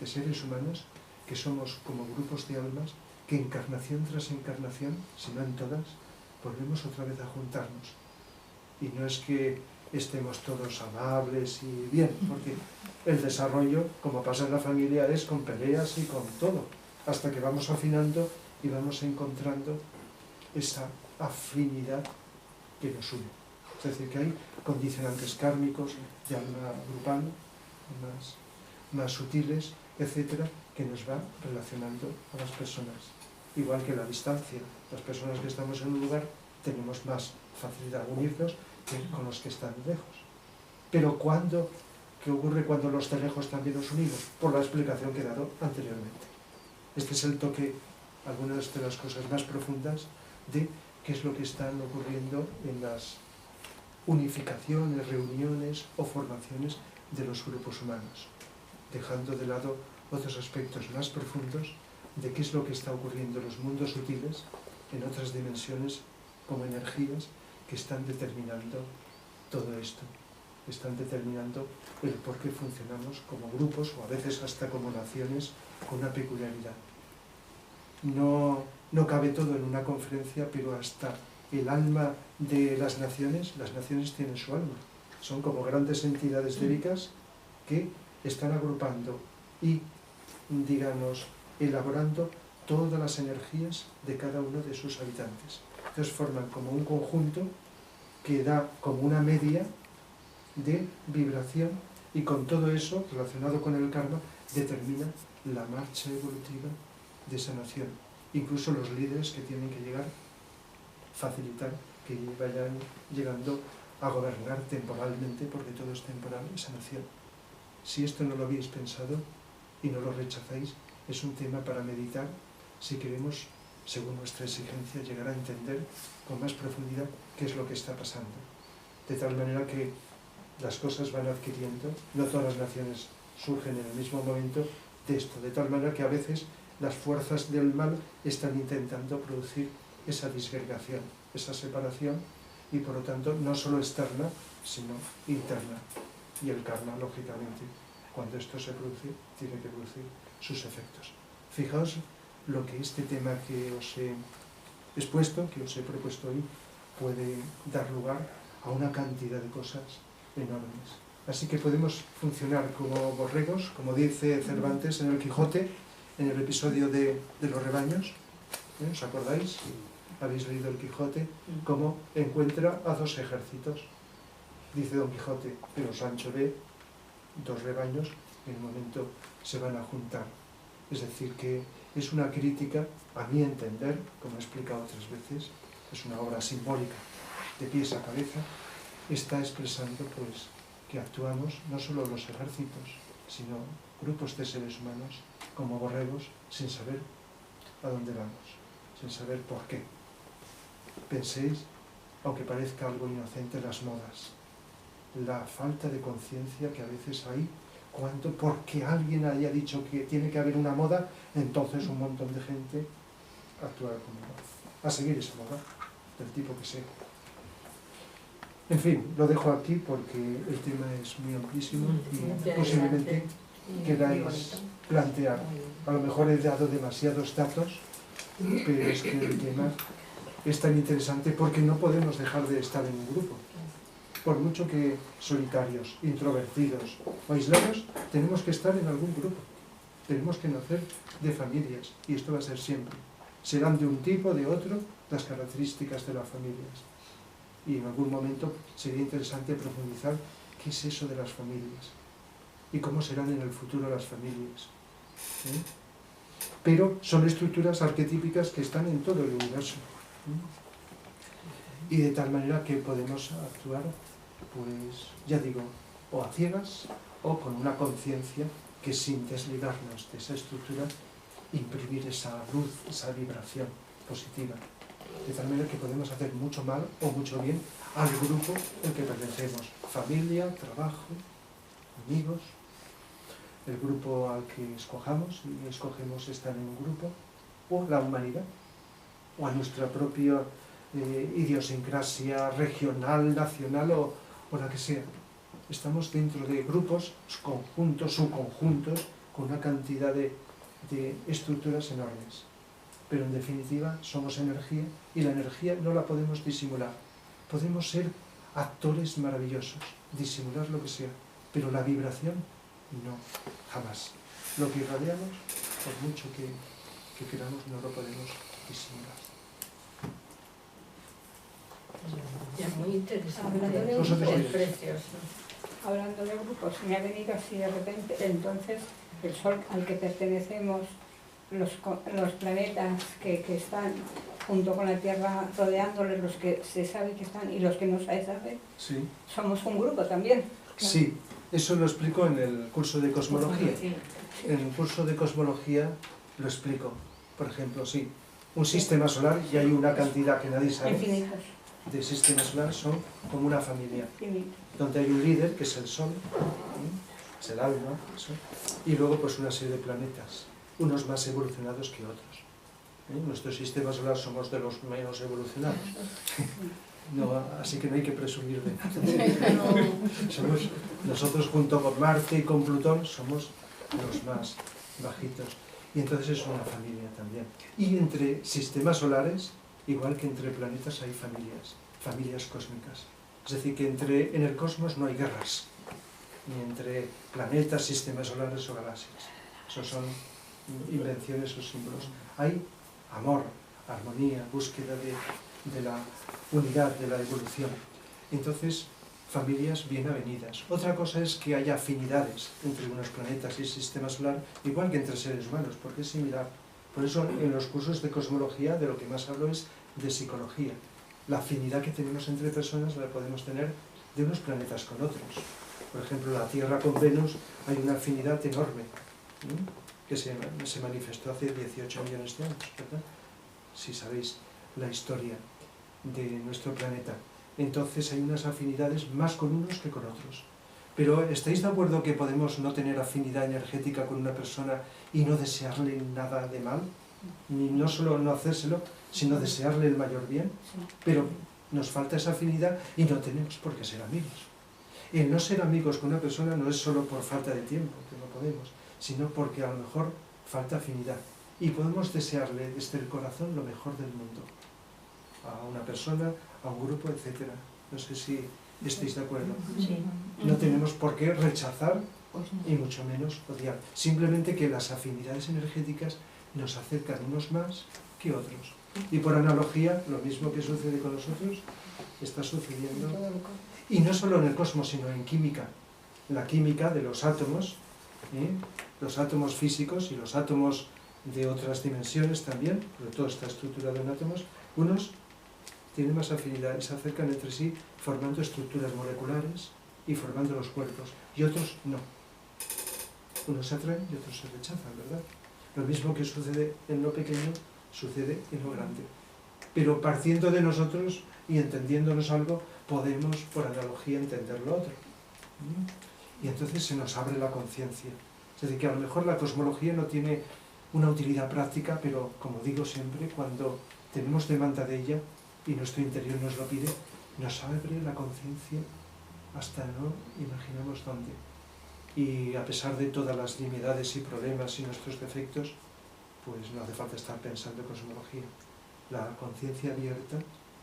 seres humanos que somos como grupos de almas que encarnación tras encarnación, si no en todas, volvemos otra vez a juntarnos. Y no es que estemos todos amables y bien, porque el desarrollo, como pasa en la familia, es con peleas y con todo, hasta que vamos afinando y vamos encontrando esa afinidad que nos une. Es decir, que hay condicionantes kármicos de alma grupal, más sutiles, etcétera, que nos va relacionando a las personas. Igual que la distancia, las personas que estamos en un lugar tenemos más facilidad a unirnos que con los que están lejos. Pero ¿qué ocurre cuando los de lejos también nos unimos? Por la explicación que he dado anteriormente. Este es el toque, algunas de las cosas más profundas de qué es lo que están ocurriendo en las unificaciones, reuniones o formaciones de los grupos humanos, dejando de lado otros aspectos más profundos de qué es lo que está ocurriendo en los mundos sutiles, en otras dimensiones como energías que están determinando todo esto, están determinando el por qué funcionamos como grupos o a veces hasta como naciones con una peculiaridad. no cabe todo en una conferencia, pero hasta el alma de las naciones tienen su alma. Son como grandes entidades débicas que están agrupando y, digamos, elaborando todas las energías de cada uno de sus habitantes. Entonces forman como un conjunto que da como una media de vibración, y con todo eso, relacionado con el karma, determina la marcha evolutiva de esa nación. Incluso los líderes que tienen que llegar, facilitar que vayan llegando a gobernar temporalmente, porque todo es temporal, esa nación. Si esto no lo habéis pensado y no lo rechazáis, es un tema para meditar si queremos, según nuestra exigencia, llegar a entender con más profundidad qué es lo que está pasando. De tal manera que las cosas van adquiriendo, no todas las naciones surgen en el mismo momento de esto, de tal manera que a veces las fuerzas del mal están intentando producir esa disgregación, esa separación, y por lo tanto no solo externa, sino interna. Y el karma, lógicamente, cuando esto se produce, tiene que producir sus efectos. Fijaos lo que este tema que os he expuesto, que os he propuesto hoy, puede dar lugar a una cantidad de cosas enormes. Así que podemos funcionar como borregos, como dice Cervantes en el Quijote, en el episodio de los rebaños. ¿Os acordáis? Habéis leído el Quijote, cómo encuentra a dos ejércitos. Dice Don Quijote, pero Sancho ve dos rebaños y en un momento se van a juntar. Es decir, que es una crítica, a mi entender, como he explicado otras veces, es una obra simbólica, de pies a cabeza, está expresando pues que actuamos no solo los ejércitos, sino grupos de seres humanos como borregos sin saber a dónde vamos, sin saber por qué. Penséis, aunque parezca algo inocente, las modas, la falta de conciencia que a veces hay cuando porque alguien haya dicho que tiene que haber una moda, entonces un montón de gente actúa como a seguir esa moda, del tipo que sea. En fin, lo dejo aquí porque el tema es muy amplísimo y posiblemente queráis plantear. A lo mejor he dado demasiados datos, pero es que el tema es tan interesante porque no podemos dejar de estar en un grupo. Por mucho que solitarios, introvertidos o aislados, tenemos que estar en algún grupo. Tenemos que nacer de familias y esto va a ser siempre. Serán de un tipo, de otro, las características de las familias. Y en algún momento sería interesante profundizar qué es eso de las familias y cómo serán en el futuro las familias. Pero son estructuras arquetípicas que están en todo el universo. Y de tal manera que podemos actuar, pues ya digo, o a ciegas o con una conciencia que sin desligarnos de esa estructura, imprimir esa luz, esa vibración positiva. De tal manera que podemos hacer mucho mal o mucho bien al grupo al que pertenecemos. Familia, trabajo, amigos, el grupo al que escojamos, y escogemos estar en un grupo, o la humanidad, o a nuestra propia idiosincrasia regional, nacional o la que sea. Estamos dentro de grupos, conjuntos, subconjuntos, con una cantidad de estructuras enormes. Pero en definitiva somos energía y la energía no la podemos disimular. Podemos ser actores maravillosos, disimular lo que sea, pero la vibración no, jamás. Lo que irradiamos, por mucho que queramos, no lo podemos disimular. Es muy interesante. Hablando de grupos, me ha venido así de repente, entonces el Sol al que pertenecemos, los planetas que están junto con la Tierra rodeándoles, los que se sabe que están y los que no se sabe, sí. Somos un grupo también. Sí, eso lo explico en el curso de cosmología. En el curso de cosmología lo explico. Por ejemplo, sí, un sistema solar y hay una cantidad que nadie sabe. Infinitos. De sistemas solares son como una familia, donde hay un líder, que es el Sol, es el alma, eso, y luego pues una serie de planetas, unos más evolucionados que otros. Nuestro sistema solar somos de los menos evolucionados, no, así que no hay que presumir de nada. Nosotros junto con Marte y con Plutón somos los más bajitos. Y entonces es una familia también. Y entre sistemas solares, igual que entre planetas, hay familias cósmicas. Es decir, que en el cosmos no hay guerras, ni entre planetas, sistemas solares o galaxias. Esos son invenciones o símbolos. Hay amor, armonía, búsqueda de la unidad, de la evolución. Entonces, familias bien avenidas. Otra cosa es que haya afinidades entre unos planetas y el sistema solar, igual que entre seres humanos, porque es similar. Por eso en los cursos de cosmología de lo que más hablo es de psicología. La afinidad que tenemos entre personas la podemos tener de unos planetas con otros. Por ejemplo, la Tierra con Venus hay una afinidad enorme, que se manifestó hace 18 millones de años, ¿verdad? Si sabéis la historia de nuestro planeta. Entonces hay unas afinidades más con unos que con otros. Pero ¿estáis de acuerdo que podemos no tener afinidad energética con una persona y no desearle nada de mal? Ni no solo no hacérselo, sino desearle el mayor bien. Pero nos falta esa afinidad y no tenemos por qué ser amigos. El no ser amigos con una persona no es solo por falta de tiempo, que no podemos, sino porque a lo mejor falta afinidad. Y podemos desearle desde el corazón lo mejor del mundo. A una persona, a un grupo, etc. No sé si estáis de acuerdo. Sí. No tenemos por qué rechazar y mucho menos odiar. Simplemente que las afinidades energéticas nos acercan unos más que otros. Y por analogía, lo mismo que sucede con nosotros, está sucediendo. Y no solo en el cosmos, sino en química. La química de los átomos físicos y los átomos de otras dimensiones también, pero todo está estructurado en átomos, unos tienen más afinidad y se acercan entre sí formando estructuras moleculares y formando los cuerpos, y otros no. Unos se atraen y otros se rechazan, ¿verdad? Lo mismo que sucede en lo pequeño, sucede en lo grande. Pero partiendo de nosotros y entendiéndonos algo, podemos, por analogía, entender lo otro. Y entonces se nos abre la conciencia. Es decir, que a lo mejor la cosmología no tiene una utilidad práctica, pero como digo siempre, cuando tenemos demanda de ella y nuestro interior nos lo pide, nos abre la conciencia hasta no imaginamos dónde. Y a pesar de todas las nimiedades y problemas y nuestros defectos, pues no hace falta estar pensando en cosmología. La conciencia abierta,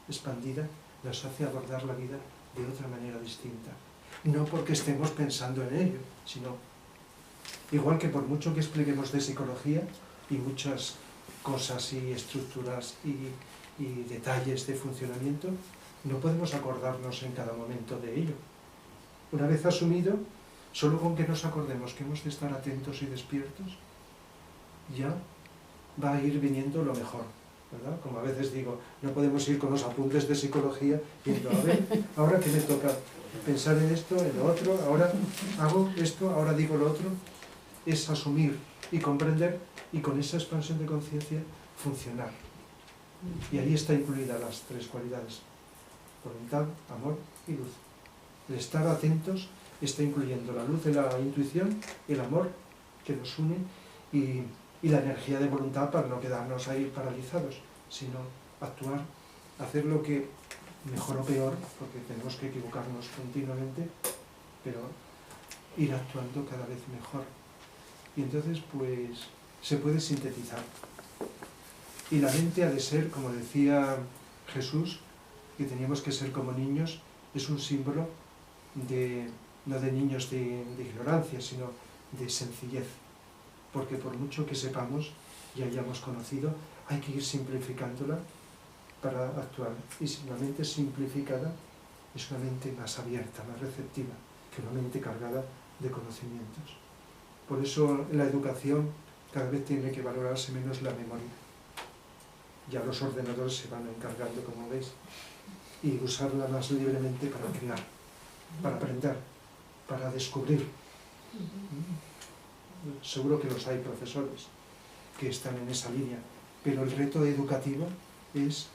expandida, nos hace abordar la vida de otra manera distinta. No porque estemos pensando en ello, sino igual que por mucho que expliquemos de psicología y muchas cosas y estructuras y detalles de funcionamiento, no podemos acordarnos en cada momento de ello. Una vez asumido, solo con que nos acordemos que hemos de estar atentos y despiertos, ya va a ir viniendo lo mejor, ¿verdad? Como a veces digo, no podemos ir con los apuntes de psicología viendo, a ver, ahora que me toca pensar en esto, en lo otro, ahora hago esto, ahora digo lo otro. Es asumir y comprender y con esa expansión de conciencia funcionar. Y ahí está incluida las tres cualidades: voluntad, amor y luz. El estar atentos está incluyendo la luz de la intuición, el amor que nos une y la energía de voluntad para no quedarnos ahí paralizados, sino actuar, hacer lo que mejor o peor, porque tenemos que equivocarnos continuamente, pero ir actuando cada vez mejor. Y entonces, pues, se puede sintetizar. Y la mente ha de ser, como decía Jesús, que teníamos que ser como niños, es un símbolo no de niños de ignorancia, sino de sencillez. Porque por mucho que sepamos y hayamos conocido, hay que ir simplificándola para actuar. Y si la mente simplificada es una mente más abierta, más receptiva, que una mente cargada de conocimientos. Por eso en la educación cada vez tiene que valorarse menos la memoria. Ya los ordenadores se van encargando, como veis, y usarla más libremente para crear, para aprender, para descubrir. Seguro que los hay profesores que están en esa línea, pero el reto educativo es,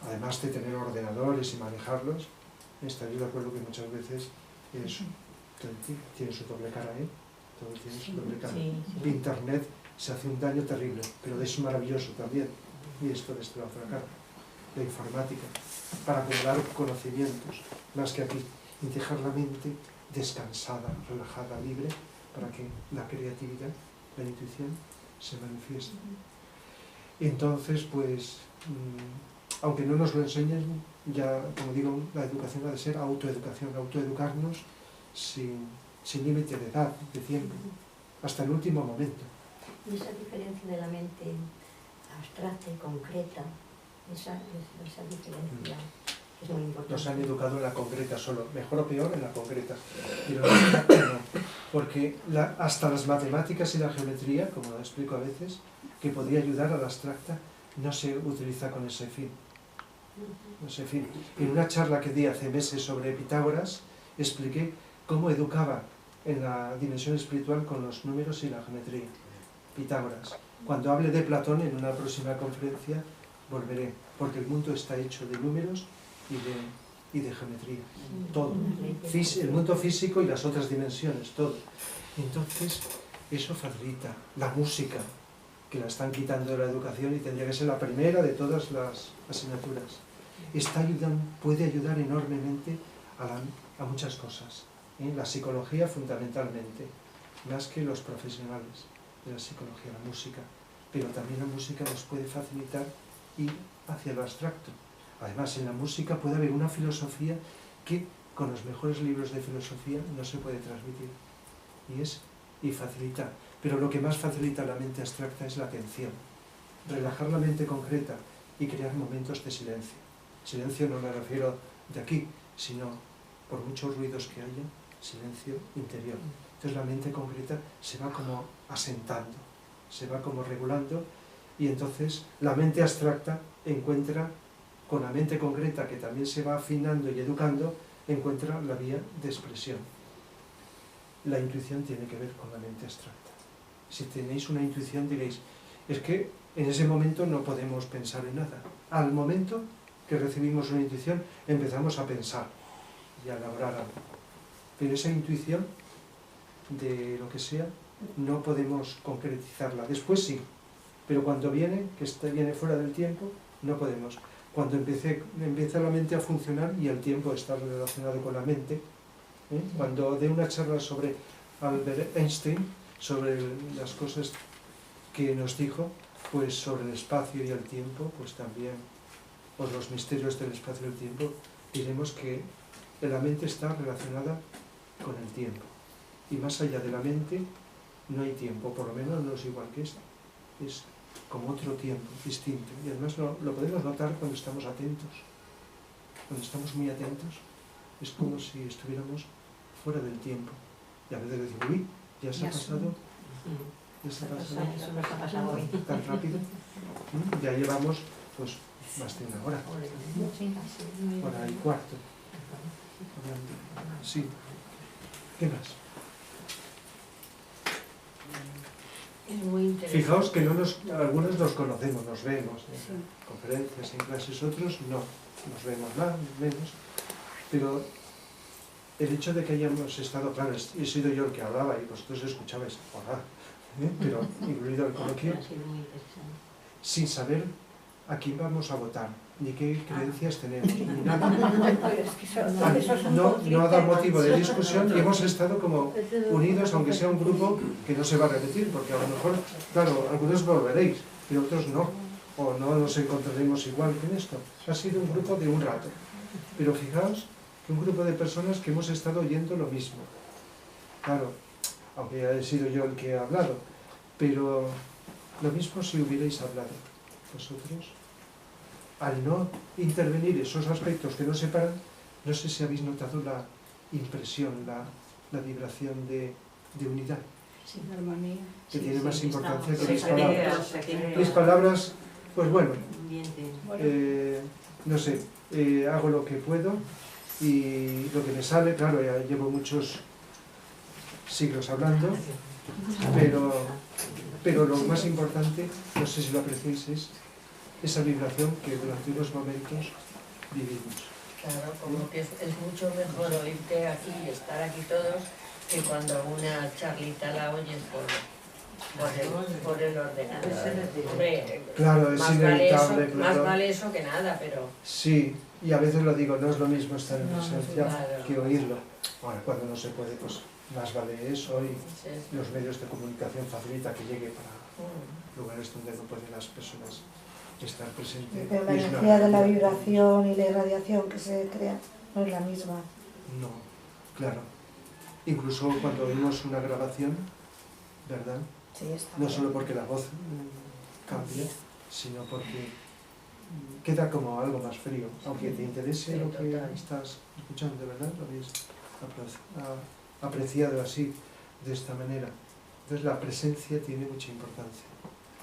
además de tener ordenadores y manejarlos, estaréis de acuerdo que muchas veces tiene su doble cara, todo tiene su doble cara. Sí. Internet se hace un daño terrible, pero es maravilloso también. Y esto desde la otra cara, la informática, para acumular conocimientos, más que aquí, y dejar la mente descansada, relajada, libre, para que la creatividad, la intuición, se manifiesta. Entonces, pues, aunque no nos lo enseñen, ya, como digo, la educación ha de ser autoeducación, autoeducarnos sin límite de edad, de tiempo, hasta el último momento. Y esa diferencia de la mente abstracta y concreta, esa diferencia es muy importante. Nos han educado en la concreta solo, mejor o peor en la concreta, pero en la abstracta no, porque hasta las matemáticas y la geometría, como lo explico a veces, que podría ayudar a la abstracta, no se utiliza con ese fin. No sé, en fin, en una charla que di hace meses sobre Pitágoras, expliqué cómo educaba en la dimensión espiritual con los números y la geometría. Pitágoras. Cuando hable de Platón en una próxima conferencia, volveré, porque el mundo está hecho de números y de geometría. Todo. El mundo físico y las otras dimensiones, todo. Entonces, eso facilita la música, que la están quitando de la educación y tendría que ser la primera de todas las asignaturas. Puede ayudar enormemente a muchas cosas. La psicología fundamentalmente, más que los profesionales de la psicología, la música. Pero también la música nos puede facilitar ir hacia lo abstracto. Además, en la música puede haber una filosofía que con los mejores libros de filosofía no se puede transmitir. Y facilitar. Pero lo que más facilita la mente abstracta es la atención. Relajar la mente concreta y crear momentos de silencio. Silencio no me refiero de aquí, sino por muchos ruidos que haya, silencio interior. Entonces la mente concreta se va como asentando, se va como regulando, y entonces la mente abstracta encuentra, con la mente concreta que también se va afinando y educando, encuentra la vía de expresión. La intuición tiene que ver con la mente abstracta. Si tenéis una intuición diréis, es que en ese momento no podemos pensar en nada. Al momento que recibimos una intuición empezamos a pensar y a elaborar algo. Pero esa intuición, de lo que sea, no podemos concretizarla. Después sí, pero cuando viene, viene fuera del tiempo, no podemos. Cuando empieza la mente a funcionar y el tiempo está relacionado con la mente, cuando dé una charla sobre Albert Einstein, sobre las cosas que nos dijo, pues sobre el espacio y el tiempo, pues también, o los misterios del espacio y el tiempo, diremos que la mente está relacionada con el tiempo. Y más allá de la mente no hay tiempo, por lo menos no es igual que esta. Es como otro tiempo, distinto. Y además lo podemos notar cuando estamos atentos. Cuando estamos muy atentos, es como si estuviéramos fuera del tiempo. Y a veces decimos, uy, ya se ha pasado. Ya se ha pasado. Eso nos ha pasado hoy. Tan rápido. Ya llevamos, pues, más de una hora. Hora y cuarto. Sí. ¿Qué más? Es muy interesante. Fijaos que algunos nos conocemos, nos vemos en conferencias, en clases, otros no, nos vemos más, menos, pero el hecho de que hayamos estado, claro, he sido yo el que hablaba y vosotros escuchabais, hola, pero incluido el coloquio, sin saber a quién vamos a votar, ni qué creencias tenemos, ni nada. No ha dado motivo de discusión y hemos estado como unidos, aunque sea un grupo que no se va a repetir, porque a lo mejor, claro, algunos volveréis, pero otros no, o no nos encontraremos igual que en esto. Ha sido un grupo de un rato, pero fijaos que un grupo de personas que hemos estado oyendo lo mismo. Claro, aunque he sido yo el que ha hablado, pero lo mismo si hubierais hablado vosotros. Al no intervenir esos aspectos que nos separan, no sé si habéis notado la impresión, la vibración de unidad, La armonía. que tiene más importancia que mis Se palabras. crea. Mis palabras, pues bueno, Ambiente. no sé, hago lo que puedo y lo que me sale, claro, ya llevo muchos siglos hablando, pero lo más importante, no sé si lo apreciáis, es esa vibración que durante unos momentos vivimos. Claro, como que es mucho mejor oírte aquí y estar aquí todos que cuando una charlita la oyes por el ordenador. Hombre, Claro, es inevitable. más vale eso que nada, pero... Sí, y a veces lo digo, no es lo mismo estar en presencia claro. que oírlo. Ahora, cuando no se puede, pues más vale eso, y los medios de comunicación facilita que llegue para lugares donde no pueden las personas estar presentes. Pero la energía de la vibración y la irradiación que se crea no es la misma. No, claro. Incluso cuando oímos una grabación, ¿verdad? Sí, está No bien. solo porque la voz cambia, sino porque queda como algo más frío, aunque te interese lo que estás escuchando, ¿verdad? Lo habéis apreciado así, de esta manera. Entonces la presencia tiene mucha importancia.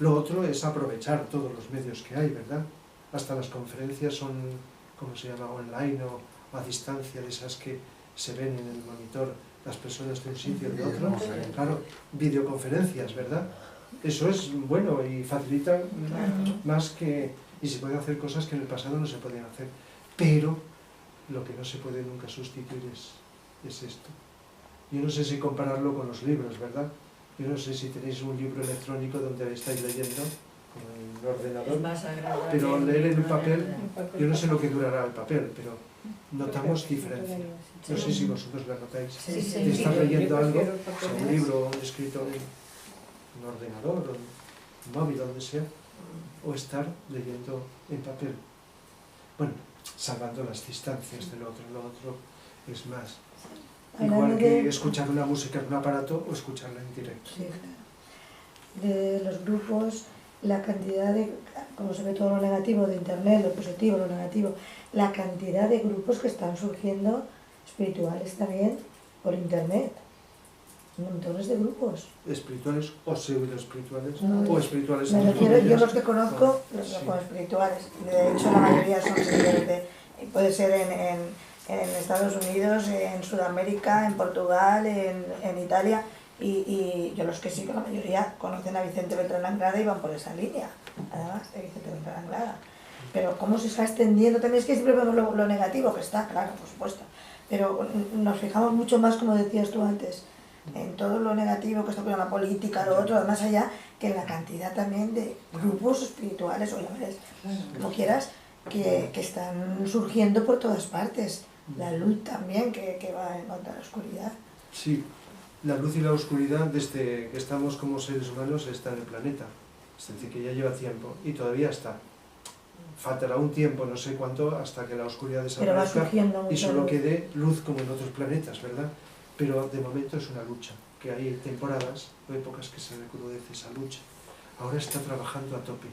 Lo otro es aprovechar todos los medios que hay, ¿verdad? Hasta las conferencias son, ¿cómo se llama?, online o a distancia, de esas que se ven en el monitor las personas de un sitio y de otro. Claro, videoconferencias, ¿verdad? Eso es bueno y facilita más que... y se pueden hacer cosas que en el pasado no se podían hacer. Pero lo que no se puede nunca sustituir es esto. Yo no sé si compararlo con los libros, ¿verdad? Yo no sé si tenéis un libro electrónico donde estáis leyendo, como en el ordenador, pero leer en un papel, yo no sé lo que durará el papel, pero notamos diferencia. No sé si vosotros la notáis. De estar leyendo algo, un libro escrito en un ordenador, o un móvil, donde sea, o estar leyendo en papel. Bueno, salvando las distancias del otro, lo otro es más. Igual que escuchar una música en un aparato o escucharla en directo. Sí, claro. De los grupos, la cantidad de, como se ve todo lo negativo de internet, lo positivo, lo negativo, la cantidad de grupos que están surgiendo espirituales también por internet. Montones de grupos. Espirituales o pseudo-espirituales, No, o espirituales. Me refiero, yo los que conozco, los Sí. como espirituales, de hecho la mayoría son puede ser en Estados Unidos, en Sudamérica, en Portugal, en Italia, y yo los que sí, que la mayoría conocen a Vicente Beltrán Anglada y van por esa línea, además de Vicente Beltrán Anglada. Pero cómo se está extendiendo, también es que siempre vemos lo negativo, que está, claro, por supuesto, pero nos fijamos mucho más, como decías tú antes, en todo lo negativo que está con la política, lo otro, más allá, que en la cantidad también de grupos espirituales, o llamarles como quieras, que están surgiendo por todas partes. La luz también, que va en contra de la oscuridad. Sí, la luz y la oscuridad, desde que estamos como seres humanos, está en el planeta. Es decir, que ya lleva tiempo y todavía está. Faltará un tiempo, no sé cuánto, hasta que la oscuridad Pero va desaparezca surgiendo mucha y solo luz. quede luz como en otros planetas, ¿verdad? Pero de momento es una lucha, que hay temporadas o épocas que se recrudece esa lucha. Ahora está trabajando a tope.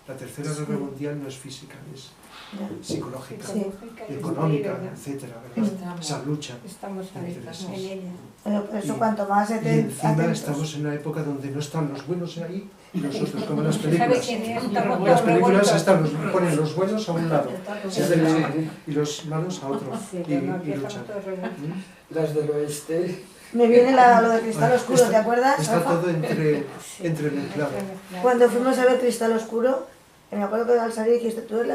La tercera guerra mundial no es física, es psicológica, Sí. económica, etcétera, ¿verdad? Esa lucha. Estamos en ella. Pero por eso cuanto más Y encima atentos. estamos en una época donde no están los buenos ahí y los otros, como en las ¿Sabe películas. quién es? En las películas ponen los buenos a un lado y los malos a otro Sí, y pero aquí estamos luchan. todos revueltos. Las del oeste. Me viene lo de Cristal Oscuro, ¿te acuerdas, Está Rafa? todo entremezclado. Cuando fuimos a ver Cristal Oscuro, me acuerdo que al salir dijiste, tú eres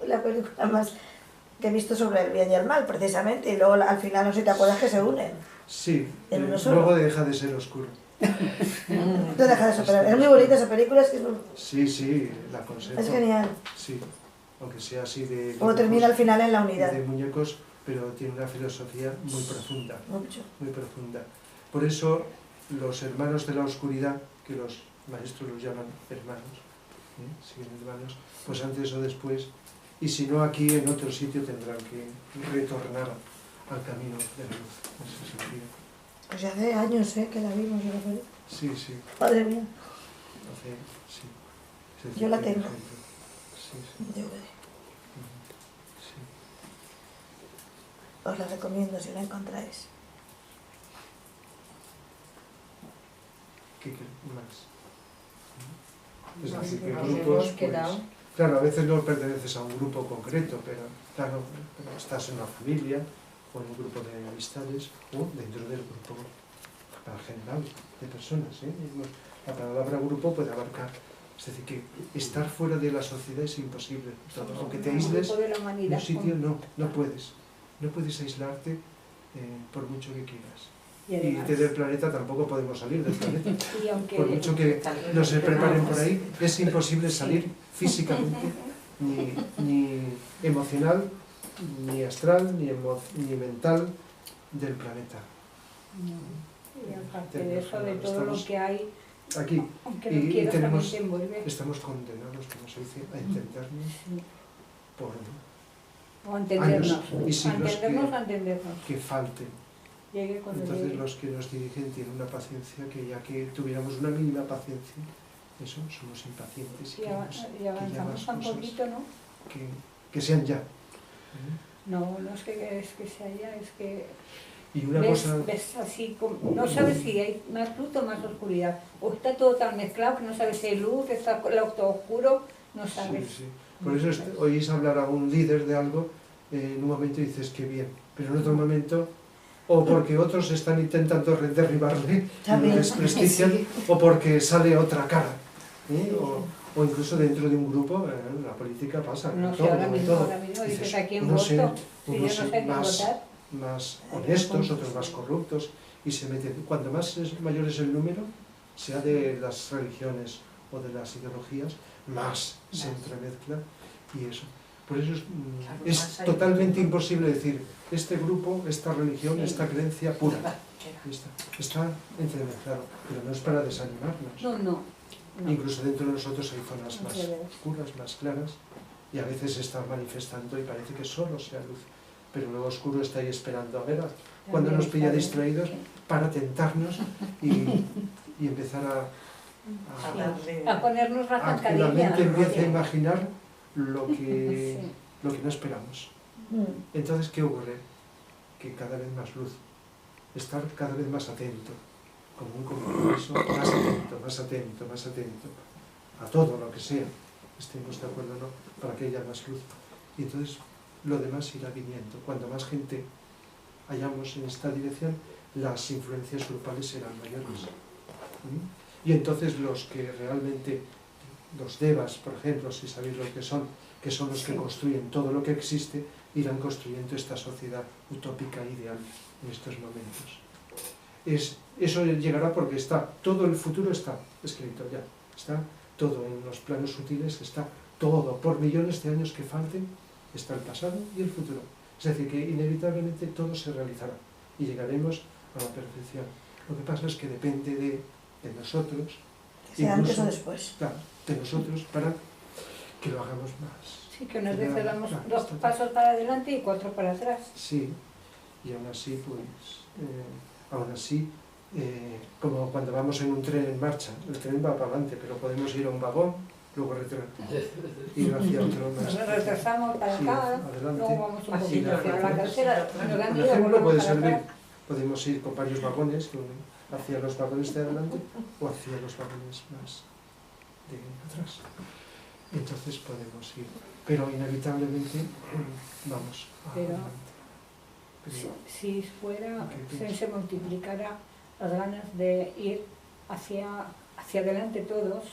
la película más que he visto sobre el bien y el mal, precisamente, y luego al final no sé si te acuerdas que se unen. Sí, ¿En uno solo? luego deja de ser oscuro. No deja de superar. Es muy bonita esa película, es que Sí, la aconsejo. es genial. Sí, aunque sea así de... Como termina al final en la unidad. de muñecos, pero tiene una filosofía muy profunda. Mucho. Muy profunda. Por eso los hermanos de la oscuridad, que los maestros los llaman hermanos, siguen hermanos, pues antes o después, y si no aquí en otro sitio tendrán que retornar al camino de la luz, en ese sentido. Pues ya hace años que la vimos en la película. Sí, sí, Madre mía. sí. Es decir, Yo la que, tengo. por ejemplo, Sí, Yo sí. os la recomiendo si la encontráis. ¿Qué más? Es No, decir, que nos grupos, hemos quedado. pues, claro, a veces no perteneces a un grupo concreto, pero claro, pero estás en una familia o en un grupo de amistades o dentro del grupo general de personas. La palabra grupo puede abarcar, es decir, que estar fuera de la sociedad es imposible. Aunque te aísles en un sitio, no puedes. No puedes aislarte por mucho que quieras. Y del planeta tampoco podemos salir del planeta. Por mucho que nos preparen por ahí, es imposible salir físicamente, ni emocional, ni astral, ni mental del planeta. Y aparte de eso, de todo lo que hay, aquí, aunque y no quieras, tenemos, también te envuelve. estamos condenados, como se dice, a entendernos Sí. por O a entendernos, años y siglos a entendernos. que falten. Llegue cuando Entonces llegue. los que nos dirigen tienen una paciencia que ya que tuviéramos una mínima paciencia, eso, somos impacientes y Y avanzamos tan poquito, ¿no? que sean ya. No, no es que sea ya, es que Y una cosa... ves así, no sabes si hay más luz o más oscuridad. O está todo tan mezclado que no sabes si hay luz, está todo oscuro, no sabes. Sí, sí. Por eso oís hablar a un líder de algo, en un momento dices que bien, pero en otro momento, o porque otros están intentando derribarle y lo desprestigian, o porque sale otra cara. O incluso dentro de un grupo, la política pasa. No sé, todo, ahora mismo dices, dices a quién unos voto, si yo no unos sé quién votar. más honestos, otros más corruptos, y se meten. Cuanto mayor es el número, sea de las religiones o de las ideologías, más se entremezcla y eso. Por eso es totalmente imposible decir, este grupo, esta religión, esta creencia pura. Está entremezclado, pero no es para desanimarnos. No. Incluso dentro de nosotros hay zonas más oscuras, más claras, y a veces se está manifestando y parece que solo sea luz, pero lo oscuro está ahí esperando a ver cuando nos pilla distraídos para tentarnos y empezar a ponernos la a que la mente zancadilla. empiece a imaginar lo que no esperamos. Entonces, ¿qué ocurre? Que cada vez más luz, estar cada vez más atento, como un compromiso, más atento, a todo lo que sea, estemos de acuerdo o no, para que haya más luz. Y entonces lo demás irá viniendo. Cuando más gente hayamos en esta dirección, las influencias grupales serán mayores. Y entonces los que realmente, los devas, por ejemplo, si sabéis lo que son los que construyen todo lo que existe, irán construyendo esta sociedad utópica ideal en estos momentos. Eso llegará porque todo el futuro está escrito ya, está todo en los planos sutiles, está todo, por millones de años que falten, está el pasado y el futuro. Es decir, que inevitablemente todo se realizará y llegaremos a la perfección. Lo que pasa es que depende de nosotros, sea antes o después. Claro, de nosotros para que lo hagamos más. Sí, que unas veces damos 2 pasos para adelante y 4 para atrás. Sí, y aún así, como cuando vamos en un tren en marcha, el tren va para adelante, pero podemos ir a un vagón, luego ir hacia otro más. Nos retrasamos para acá, luego vamos un poquito hacia la carretera. Por ejemplo, puede servir, podemos ir con varios vagones, hacia los vagones de adelante o hacia los vagones más de atrás. Entonces podemos ir, pero inevitablemente vamos adelante. Si fuera, se multiplicara las ganas de ir hacia adelante todos,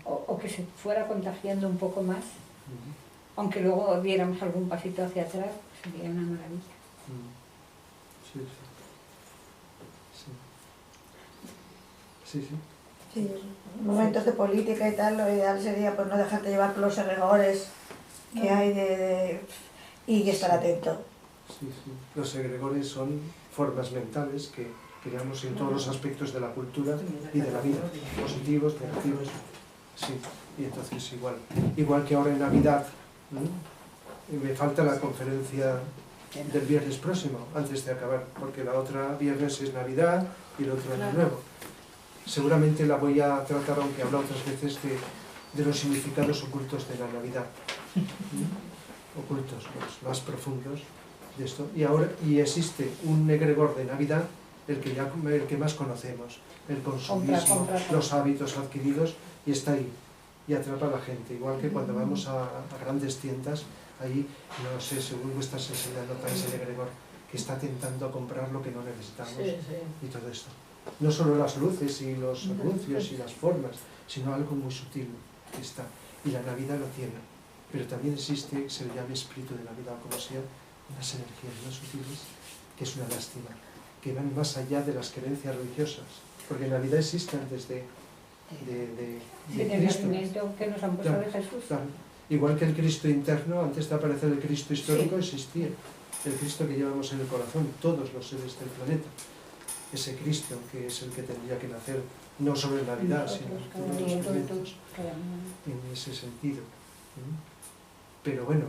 o que se fuera contagiando un poco más, aunque luego diéramos algún pasito hacia atrás, sería una maravilla. Sí, en momentos de política y tal, lo ideal sería pues no dejarte llevar por los egregores que hay y estar atento. Sí. Los egregores son formas mentales que creamos en todos los aspectos de la cultura y de la vida, positivos, negativos. Sí, y entonces igual que ahora en Navidad, me falta la conferencia del viernes próximo, antes de acabar, porque la otra viernes es Navidad y el otro Año Nuevo. Seguramente la voy a tratar, aunque he hablado otras veces, de los significados ocultos de la Navidad. Ocultos, los más profundos de esto. Y existe un egregor de Navidad, el que más conocemos, el consumismo, los hábitos adquiridos, y está ahí, y atrapa a la gente. Igual que cuando vamos a grandes tiendas, ahí, no sé, según vuestras enseñanzas, notáis el egregor, que está tentando comprar lo que no necesitamos, y todo esto. No solo las luces y los anuncios y las formas, sino algo muy sutil que está. Y la Navidad lo tiene. Pero también existe, se le llama espíritu de Navidad, como sea, unas energías más sutiles, que es una lástima, que van más allá de las creencias religiosas. Porque Navidad existe antes de Cristo. Que nos han puesto de Jesús. Claro. Igual que el Cristo interno, antes de aparecer el Cristo histórico, existía. El Cristo que llevamos en el corazón, todos los seres del planeta. ese Cristo que es el que tendría que nacer, no sobre Navidad, sino en otros momentos, en ese sentido. Pero bueno,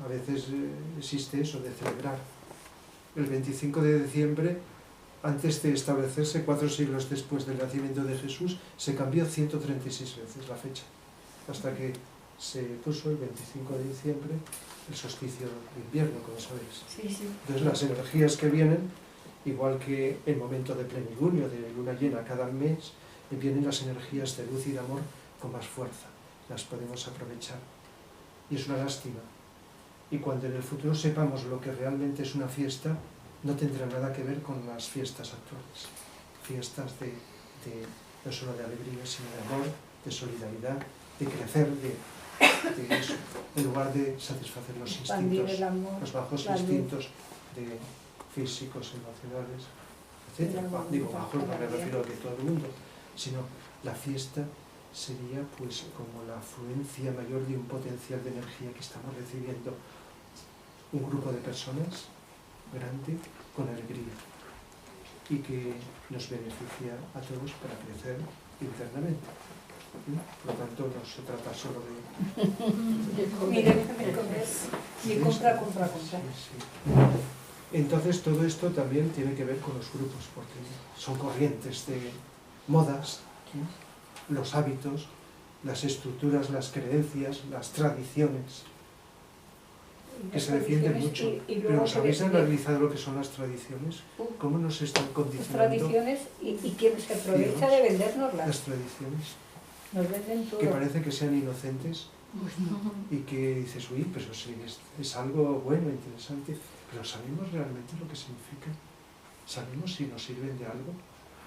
a veces existe eso de celebrar. El 25 de diciembre, antes de establecerse 4 siglos después del nacimiento de Jesús, se cambió 136 veces la fecha, hasta que se puso el 25 de diciembre el solsticio de invierno, como sabéis. Sí, sí. Entonces las energías que vienen, igual que el momento de plenilunio, de luna llena cada mes, vienen las energías de luz y de amor con más fuerza, las podemos aprovechar. Y es una lástima. Y cuando en el futuro sepamos lo que realmente es una fiesta, no tendrá nada que ver con las fiestas actuales. Fiestas no solo de alegría, sino de amor, de solidaridad, de crecer, de eso, en lugar de satisfacer los instintos, los bajos instintos físicos, emocionales, etc. Digo bajos, no me refiero a que todo el mundo, sino la fiesta sería pues como la afluencia mayor de un potencial de energía que estamos recibiendo un grupo de personas grande con alegría y que nos beneficia a todos para crecer internamente. Por lo tanto, no se trata solo de... Ni compra. Sí. Entonces, todo esto también tiene que ver con los grupos, porque son corrientes de modas, los hábitos, las estructuras, las creencias, las tradiciones, que se defienden mucho. Pero ¿os habéis analizado lo que son las tradiciones? ¿Cómo nos están condicionando? Las tradiciones y quien se aprovecha de vendérnoslas. Las tradiciones. Nos venden todo. Que parece que sean inocentes y que dices, uy, pero sí, es algo bueno, interesante, pero ¿sabemos realmente lo que significa? ¿Sabemos si nos sirven de algo?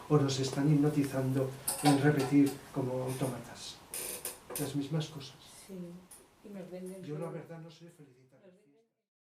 ¿O nos están hipnotizando en repetir como autómatas las mismas cosas? Sí, y nos venden Yo todo. la verdad no soy feliz.